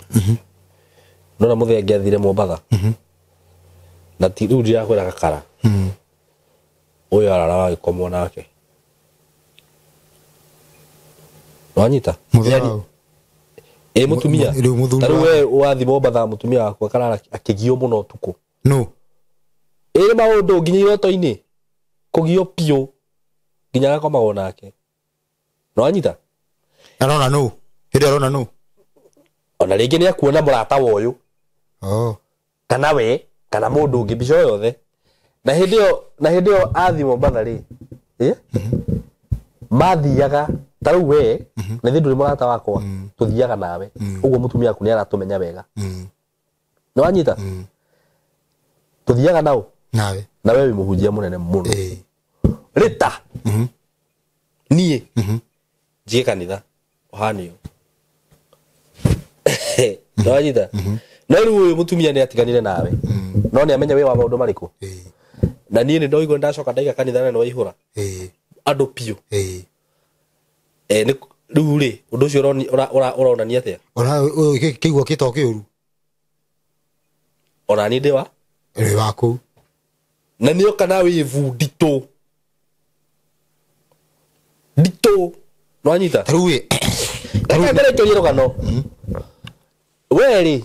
nona muthenya ngiathire Mombatha na ti riu ndirakwira gakara uyu arara agikomo nake wanyita mutumia taru we wathi Mombatha mutumia wakwa karara akigio muno tuku no maundu nginya iroto-ini kugio pio nginya gakomagwo nake wanyita arona no hindi arona no ona ringi ni akuona murata wa uyu kana we kana mundu ungi bico yothe na hindi yo athi Mombatha ri mathiaga taru we na thindu ri murata wakwa tuthiaga nawe uguo mutumia aku ni aratumenya wega no wanyita tuthiaga nao na wewe muhunjia munene muno rita nie njie kanitha ohanio no wanyita na riu uyu mutumia ni atiganire nawe no ni amenya we wa maundu mariku na nie ni ndoigwo ndacoka ndaiga kanitha na no ihura andu pio ni riu ri undu ucio uronania atia ona kigwo kitokiuru ona ni ndi wa ri waku na niyo kana we vudito dito no anyita taruwe mbere kyo gano weri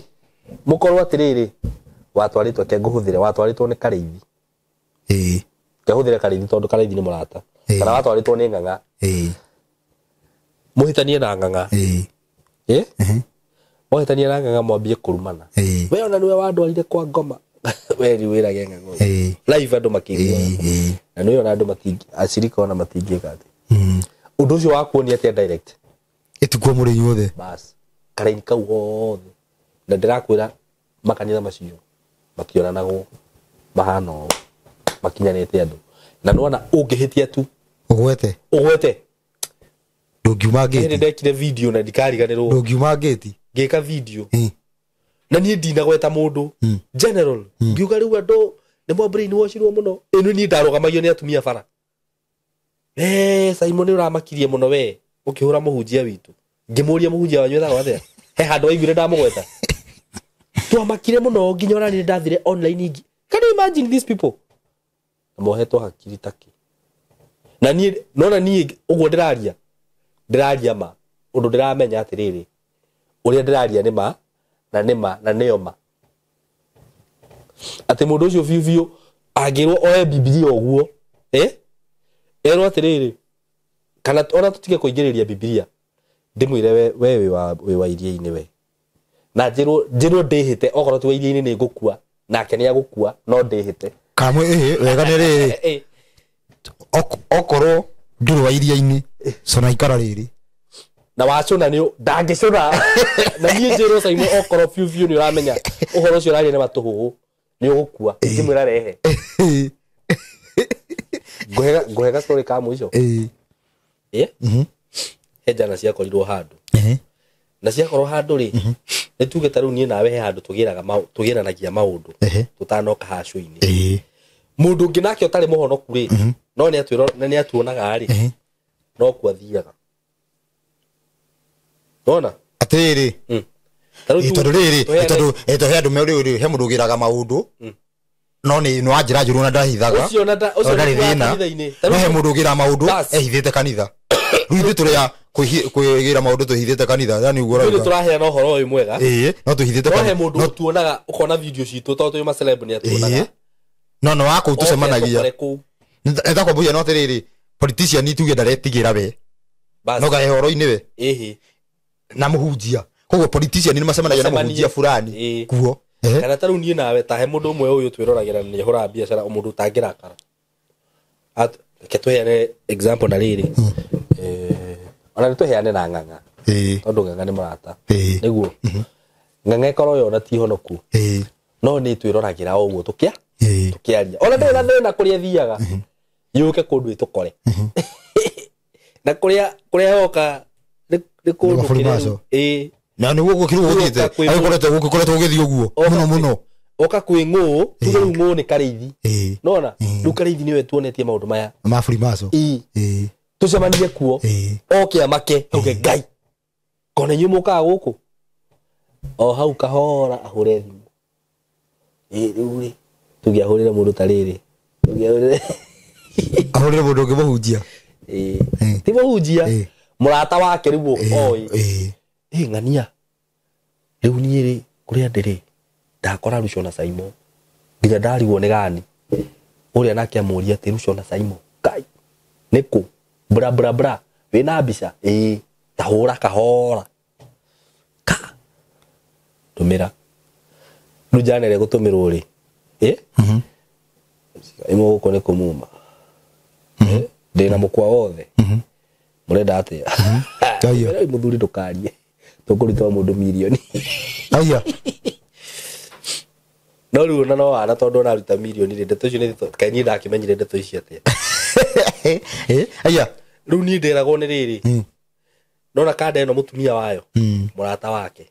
mukorwo atiriri watwaritwo ke nguhuthire watwaritwo ni Karithi kehuthire Karithi tondu Karithi ni murata kana watwaritwo ni Ng'ang'a muhitanie na Ng'ang'a muhitanie na Ng'ang'a mwambie kurumana we ona niwe wandwarire kwa ngoma weri wirage Ng'ang'a live andu makigwa na niwe ona andu matingi acirika ona matingi gati undu ucio wa kuonia atia direct itukwo muri yothe bas karaini kau hothe na ndirakwira makanitha macio makionanagwo mahano makinyanite andu na nona ungihitia tu ugwete ndungiuma gate ndi ndekire video na ndikariganirwo ndungiuma gate ngeka video na ni ndinagweta mundu general ngiuga riu andu ni mo brain washirwo muno inu ni ndarugamayo ni atumia bara Simon uramakirie muno we ukihura muhunjia witu ngimuria muhunjia wanyu ethaga atia he handu waiguire ndamugweta twamakire muno nginya orani ndathire online ingi can you imagine these people mohetwo hakiri taki na ni nona ni uguo ndiraria ma undu ndiramenya atiriri uria ndiraria ni ma na neoma ati mundu ucio vivio agirwo oe biblia oguo ero atiriri kana ona tutige kuingiriria biblia ndimwire we wa iria-ini we na njirwo ndihite okorwo tu iria-ini ni ngukua nake ni agukua no ndihite kamwe wega ni riri okorwo nduru wa iria-ini cona ikara riri na wacuna ni ndangicuna na nie njirwo Simon okorwo vivio ni uramenya uhoro ucio raria ni matuhu ni ugukua ngimwira rehe Ngohega story ka mwisho. Heja na ciakorirwo handu. Na ciakorwo handu ri. Ni tuge taru nie nawe he handu tugiranagia maundu. Tutanoka hacu-ini. Mundu nginake utari muhonoku ri. No ni atwiro na ni atuonaga ri. No kwathiaga. Nona? Atiri. Tondu riri, tondu he andu me he mundu giraga maundu. No ni no ajira njuru na ndahithaga ucio ndari thina no he mundu gira maundu ehithite kanitha ruithu turia kuigira maundu tuhithite kanitha yani ugora ni turahea no horo uyu mwega no tuhithite kanitha no he mundu tuonaga ukona video citu to ma celeb ni atuonaga no wako tucemanagia eta kwa buya no tiriri politician ni tuge ndaretigira we no ga horo-ini we na muhunjia koguo politician ni macemanagia na muhunjia fulani kuo kana taru nie nawe ta he mundu umwe uyu twiroragira ni hura biashara mundu tangirakara ketuheane example na riri ona ni tuheane na nganga tondu nganga ni marata niguo nganga ikoro yo na ti honoku no ni twiroragira uguo tukiaria ona ndena thina kuria thiaga yuke kundu itukore na kuria yoka ni kundu kire na ni guko kiru gutite agikoretwo githii uguo muno oka kwi ng'u tuge ng'u ni karithi nona du karithi niwe tuonetie maundu maya mafuri maso tucemanie kuo oke amake oke ngai kone nyumuka guku o hau kahora ahure thimu riu tuge ahurire mundu tariri tuge ahurire mundu ngimuhunjia ti muhunjia murata wake riu oi ngania riu niiri kuria ndiri ndakora Rucio na Simon nginya ndarigwo ni gani uria nake amuria ati Rucio na Simon kai niku bra wina mbica tahura kahora ka tumira rujanere gutumirwo ri imo guko ni kumuma ndina mukwa wothe murenda atia ayo muthuri ndukarie tukurita mundu milioni aya no riu na no ana tondu na ruta milioni rinde tucio ni kaini ndakimenyire ndeto ici atia aya riu ni ndiragwo ni riri no na kanda eno mutumia wayo murata wake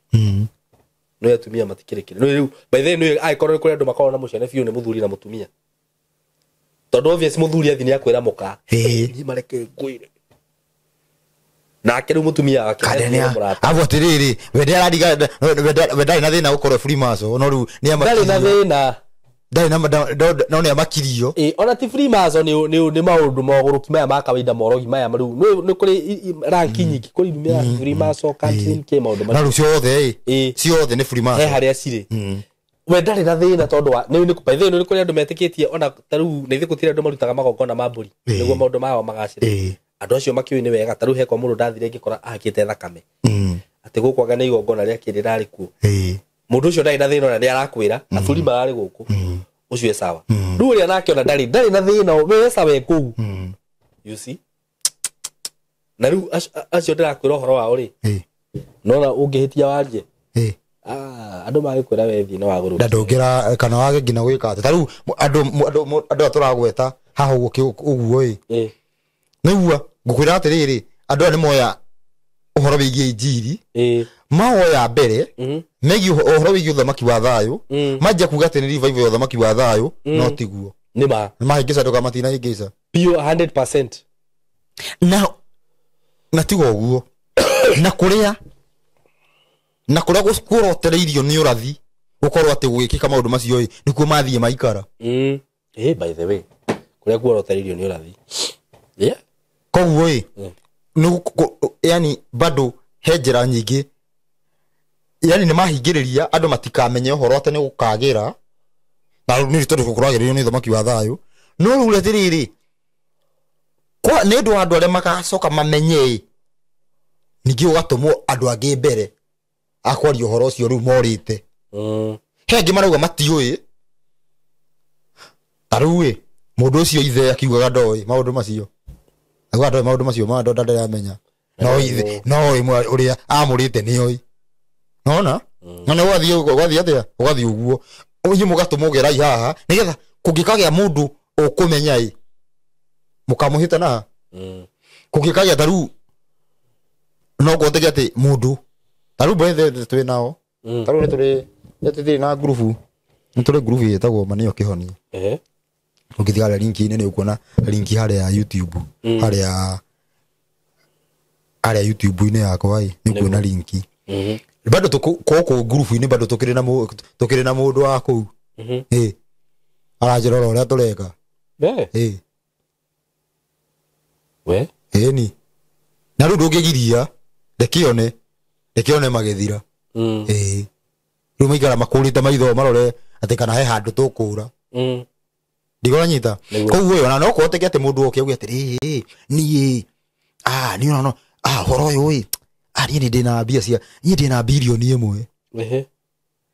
no yatumia matikirikire no riu by the way ai korwo kuri andu makorwo na muciane fiu ni muthuri na mutumia tondu obvious muthuri athi ni akwira muka ni mareke ngwire na akiri mutumia wake avo tiriri wende aradiga wende na thina ukorwo free maso no ru ni amakiri na thina ndai na no ni amakirio ona ti free maso ni maundu moguruki maya ma kawaida morogi maya maru ni kuri ranki nyiki kuri dumia free maso country ke maundu na ru ciothe ciothe ni free maso he haria cire we ndari na thina tondu wa ni kupaithe ni kuri andu metikitie ona taru ni thikutire andu marutaga magongona ma mburi niguo maundu mao magacire andu acio makiu ni wega taru he kwa mundu ndathire ngikora akite thakame ati gukwaga ni igongona ria kiri rari ku mundu ucio ndari na thina ona ni arakwira na buri marari guku ucio e sawa riu ria nake ona ndari na thina we sawa ku you see na riu acio ndirakwira horo wao ri nona ungihitia warie andu magikwira wethi no waguru ndongira kana wage ngina gwika ati tariu andu aturagweta haha uguo nigua ngukwira atiriri andu ni moya uhoro wigie injiri maoya mbere megi uhoro wigie uthamaki wa thayo manje kuga ati ni revival ya uthamaki wa thayo no tiguo ni mahingisa ndoka matina hingisa pure 100% na tigo uguo na kuria gukurotereirio ni urathi gukorwo ati gwikika maundu macio nikuo mathie maikara by the way kuria gukurotereirio ni urathi koguo yani bado hejera nyingi yani ni mahingiriria andu matikamenye uhoro ati ni gukagira na ni tondu gukuragiririo ni thamaki wa thayo no rule tiriri kwa ni ndu andu aria magacoka mamenye ningi ugatumwo andu angi mbere akwaria uhoro ucio riu morite hengi marauga matiui taruwe mundu ucio ithe akiugaga ndoi maundu macio agwa ndoi maundu macio ma ndo ndaramenya no ithe no imwe uria amurite ni oi nona na wathie atia ugathie uguo uyu mugatumugera haha nigetha kungikagia mundu ukumenya mukamuhita na kungikagia taru no gotege ati mundu taru bethe twi nao taru ni turi na group yetagwo manio kihonia ukithia link ni ukuona link hale ya YouTube hale ya YouTube ine yakwa ni kuona link bado koko group ni bado tukiri na mundu wako arajirora uria tureka we ni na ru ndungigiria ndekione magethira ru maikara makurite maitho marore ati kana he handu tukura ndigora nyita koguo yo na no koteke ati mundu oke ugi ati ni ni no horo yo ni ndina mbia cia ni ndina bilioni imwe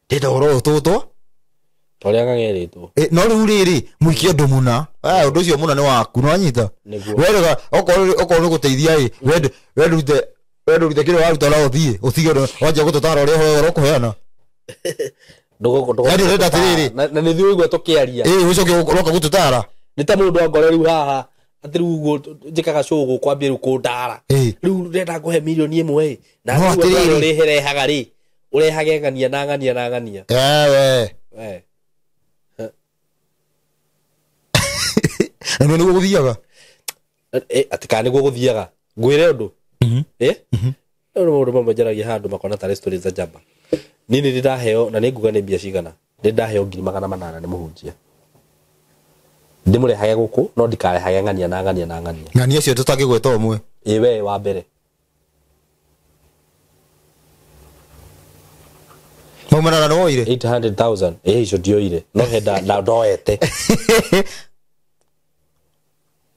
ndenda horo toto toria gageritwo no riu riri muikie ndu muna undu ucio muna ni waku no nyita werega okorwo guteithia wedurite kile waruta na uthie uthige wanje gututara uria horo kuheana na ni thiu igwe tukiaria ucoke uroka gututara ni ta mundu angore riu haha ati riu njikaga show kwambia riu kundara riu ndenda kuhe milioni imwe na riu uriherehaga ri urehage ngania na ngania we no niguo guthiaga ati kana niguo guthiaga ngwire undu no mundu mamajaragia handu makona ta restaurant za jamba nini ndaheo na ninguga ni mbia cigana ndaheo 800 ni muhunjia ndimurehage guku no ndikarehage ngania na ngania cio tutangigweta umwe we wa mbere maumana no oire 800,000 icio ndioire no henda na ndoete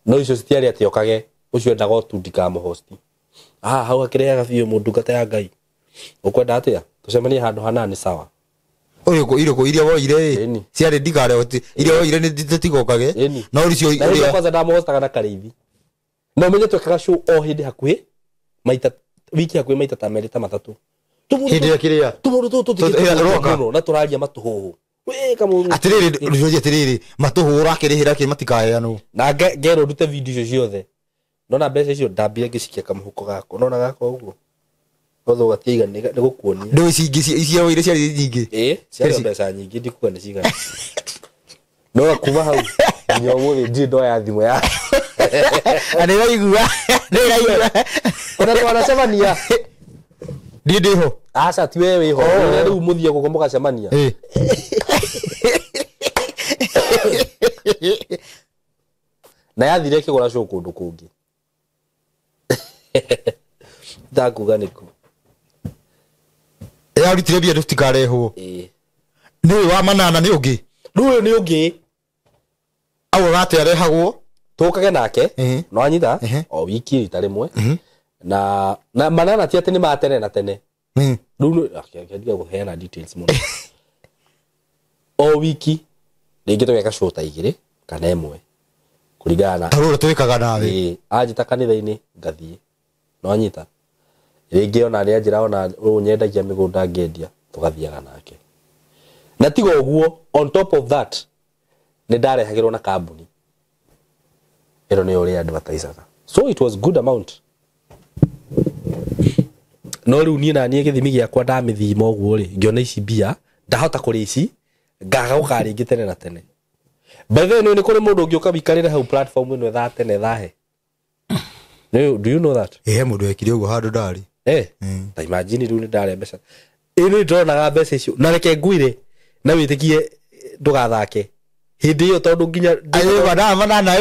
no icio citiari ati okage ucio ndago tu ndikamuhosti hau akirehaga biu mundu ngata ya ngai ukwenda atia tucemanie handu hana ni sawa iriko iria woire ciari ndigare iria woire ni nditigokage no ricio iria kwanza ndamuhostaga na karithi no menye twekaga show o hindi hakuhi maita wiki hakuhi maita ta meri ta matatu hindi ya kiria tumuru tutikiro na turaria matuhuhu we kamuru atiriri matuhu urakirihira ki matikaheanwo na ngero ndute video icio ciothe nona mbeca icio ndambire ngicikia kamuhuko gako nona gako uguo otho gatiga ni gukuonia ndo icio ire ciari nyingi ciari mbeca nyingi ndikuga ni cigana no kuma hau nyomo ni ndindo ya thimu ya aniraigua ona twanacemania ndiho aca ti wewe ho riu muthie gukomoka cemania na yathire kigora show kundu kungi ndakuga niku arutire bia tutikarehwo ni wa manana ni ungi ruyo ni ungi awo gate arehagwo tukage nake no anyita o wiki ita rimwe na manana ti ati ni matene na tene runo akiaga guheana details muno o wiki ringi tugeka show ta igire kana imwe kuringana tarura twikaga nawe anjita kanitha-ini ngathie no anyita ringi ona ria njira ona unyendagia migunda ngendia tugathiaga nake na tigo uguo on top of that ni ndarehagirwo na kambuni ero ni uri advertiser so it was good amount no riu nie na nie githimi giakwa ndamithima uguo ri ngiona ici bia ndahota kuri ici ngaga ukaringi tene na tene by the way ni kuri mundu ngioka bikarira hau platform ino tha tene thahe no do you know that mundu ekire uguo handu ndari ta imagine riu ni ndare mbeca ini ndonaga mbeca icio na reke nguire na witikie ndugathake hindi iyo tondu nginya ayo bana manana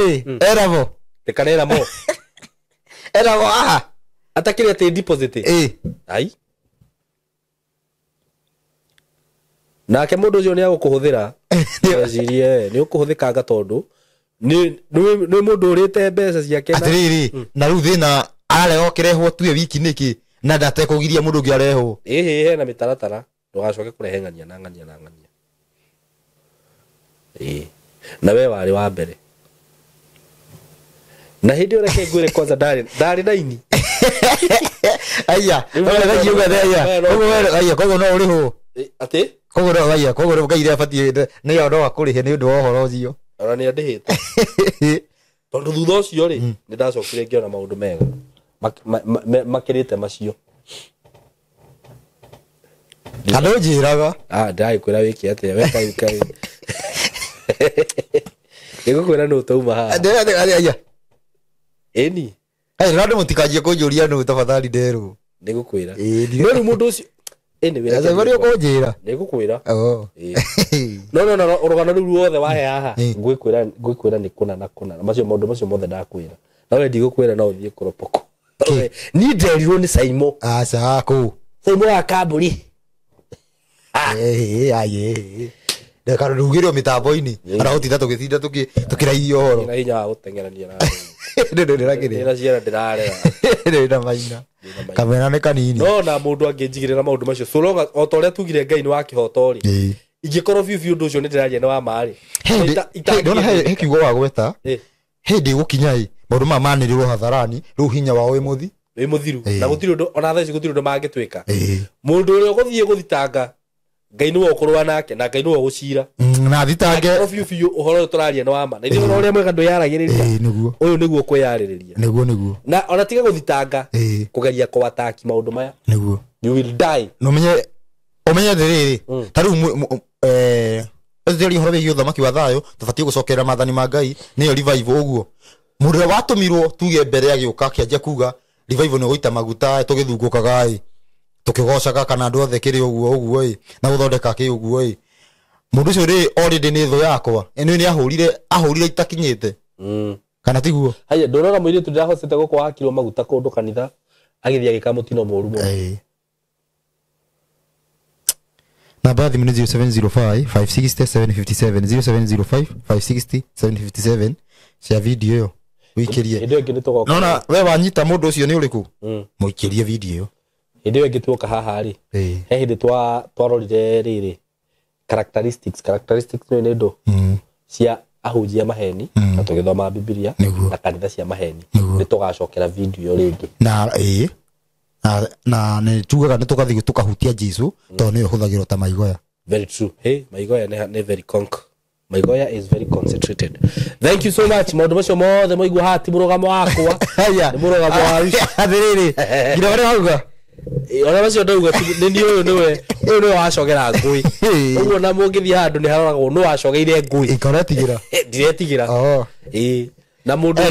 eravo tekanera mo eravo atakire ate deposit ai nake mundu ucio ni agukuhuthira acirie ni ukuhuthikanga tondu ni mundu urite mbeca ciake atiriri na riu thina areo kirehwo tuwe wiki niki na ndate kugiria mundu ngi arehwo he na mitaratara ndugacoke kurehe ngania na ngania na ngania na we wari wa mbere na hindi ureke ngwire kwanza ndari naini aya wala giuga aya aya kogo no uri ho ati kogo no aya kogo no gaire abatie ni yo no akurihe ni undu wa horo ucio ara ni andihite tondu thutha ucio ri ni ndacokire ngiona maundu mega makirite macio ando njiraga ndai kwira wiki atia we kai ego kwira no tauma ha aya eni rado mutikajie kunjuria no tafadhali nderu nigukwira no mundu ucio eni wira asa bari kunjira nigukwira no orogana riu wothe wahe haha ngwikwira ni kuna na kuna macio maundu macio mothe ndakwira na we ndigukwira no uthie kuropoko ni nderirwo ni Saimo asa ku Saimo wa kamburi aye ndakaro ndugirwo mitambo-ini ara utinda tugitinda tukiraithio horo na hinya wa gutengerania na ndĩragĩrĩra ciana ndĩrarera ndĩna maina kamera nĩ kanini no na mũndũ angĩnjigĩrĩra maũndũ macio so long o ta ũrĩa tugire Ngai nĩ wa kĩhoto rĩ ingĩkorwo biũ ũndũ ũcio nĩ ndĩraria nĩ wa marĩ ndona he kiugo wa gweta hĩndĩ gũkinya maũndũ maya manĩrĩrwo hatharani rĩu hinya wao wĩ mũthiru na gũtirĩ ũndũ ona thaa ici gũtirĩ ũndũ mangĩtwĩka mũndũ ũrĩa ũgũthiĩ gũthitanga Ngai nĩwe ũkorwa nake na Ngai nĩwe ũgũcira na thitange biũ ũhoro ũyũ tũraria nĩ wa ma na ithuĩ ũrĩa mwega ndwĩyaragĩrĩria ũyũ nĩguo kwĩyarĩrĩria nĩguo na ona tiga gũthitanga kũgeria kũwataki maũndũ maya nĩguo you will die no umenye rĩrĩ ta rĩu ezeri horo wĩgiĩ ũthamaki wa thayũ tũbatiĩ gũcokerera maathani ma Ngai nĩyo revival ũguo mũndũ ũrĩa watũmirwo tuge mbere ya gĩũka kĩanjia kuga revival nĩ gũita maguta tũgĩthungũkaga tukigocaga kana andu othe kiri uguo na guthondeka ki uguo mundu ucio ri already ni tho yakwa ni ahurire itakinyite kana tiguo haya ndorora mwiri tu ndahocete gukwa akirwo maguta kundu kanitha agithia gika mutino moru mo namba thimu ni 0705 560 757 0705 560 757 cia video yo wikirie nona we wanyita mundu ucio ni uriku muikirie video yo indi wengi tuoka haha ri he hindi twarorire riri characteristics ni ndo cia ahunjia maheni na tugithoma Biblia na kanitha cia maheni ni tugacokera video ringi na ni tugaga ni tugathi tukahutia Jesu to ni huthagirwo ta maigoya very true maigoya ni very maigoya is very concentrated thank you so much maundu macio mothe moigua hati murugamo wakwa ni murugamo wa athiriri ngira wale hauga ona macio ndauga ni niwe wacogera ngui uguo na mungithia handu ni haroragwo no wacogeire ngui ikoretigera diretigira na mundu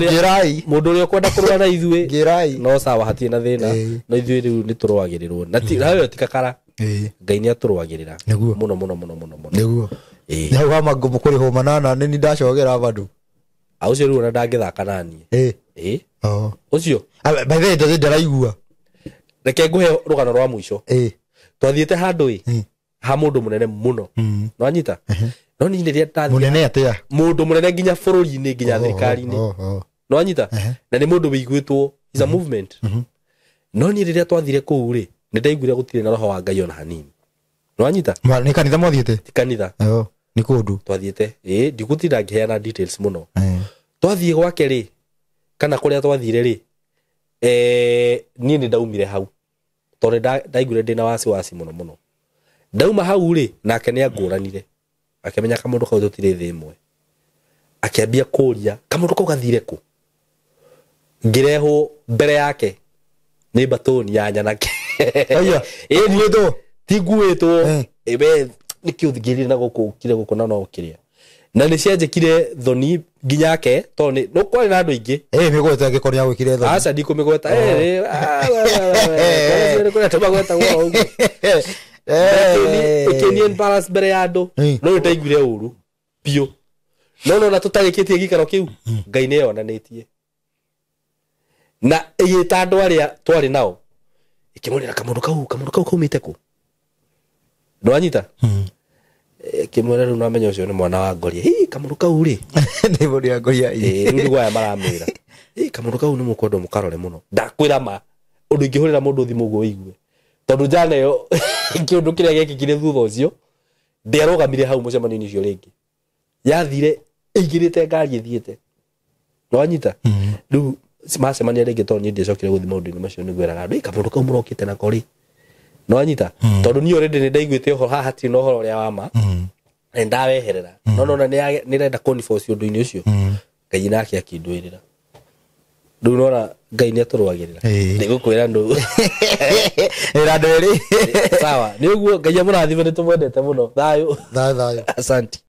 uria kwenda kurwa na ithuĩ no sawa hatie na thina no ithuĩ riu ni turwagirirwo na ti hayo tikakara Ngai ni aturwagirira muno niguo na hau magumu kuri ho manana ni ndacogera bandu aucio riu na ndangithaka nani ucio by the way ndaraigua reke nguhe rugano rwa mwisho twathiete handu ha mundu munene muno no anyita no ni ndiria tathi munene atia mundu munene nginya bururi-ini nginya thirikari-ini no anyita na ni mundu wiguitwo is a movement no ni ndiria twathire kuu ri ni ndaiguire gutire na roho wa Ngai ona hanini no anyita ni kanitha mwathiete ti kanitha ni kundu twathiete ndigutinda ngiheana details muno twathie gwake ri kana kuria twathire ri niĩ nĩ ndaumire hau tondũ ndaiguire ndĩna wasiwasi mũno ndauma hau rĩ nake nĩ angũranire akĩmenya kamũndũ kau tũtirĩ thĩ ĩmwe akĩambia kũria kamũndũ kau gathire kũ ngirehwo mbere yake nĩ batoni ya nyanake aya ĩguĩtwo tiguĩtwo ebe nĩkĩũthigĩrĩre na gũkũ kire gũkũ na no kĩrĩa na nĩ cianjĩkire thoni nginya yake tondũ no kwari na andũ aingĩ mĩgweta angĩkorwo nĩ gwĩkire thoni aca ndikũmĩgweta kũrĩa tũmagweta gwa ũguo ikĩnie balance mbere ya andũ no nĩndaiguire ũru biũ no na tũtarĩkĩtie gĩikaro kĩu Ngai nĩ yonanĩtie na ĩgĩta andũ arĩa twarĩ nao ikĩmũrĩra kamũndũ kau kaumĩte kũ ndwanyita kimwera rĩu namenya ũcio nĩ mwana wa Ngoria kamũndũ kau rĩ nĩ mũndũ wa Ngoria rĩu gwaya maramĩra kamũndũ kau nĩ mũkwenda mũkarore mũno ndakwĩra ma ũndũ ingĩhũrĩra mũndũ thimũ ũguo igue tondũ jana ĩyo kĩũndũ kĩrĩa gĩekĩkire thutha ũcio ndĩarũgamire hau mũcemanio-inĩ ũcio rĩngĩ yathire ĩigĩrĩte ngari ĩthiĩte ndwanyita rĩu macemania rĩngĩ tondũ niĩ ndĩcokire gũthiĩ maũndũ-inĩ macio nĩngwĩraga andũ kamũndũ kau mũrokĩte nako rĩ ndwanyita tondũ niĩ already nĩ ndaiguĩte ũhoro haha hatirĩ na ũhoro ũrĩa wa ma na ndaweherera no nĩ renda kũniforce ũndũ-inĩ ũcio Ngai nake akĩndwĩrĩra rĩu nona Ngai nĩ atũrũagĩrĩra nĩgũkwĩra ndũ ĩra ndwĩrĩ sawa nĩ ũguo Ngai amũrathime nĩ tũmwendete mũno thayũ thayũ asante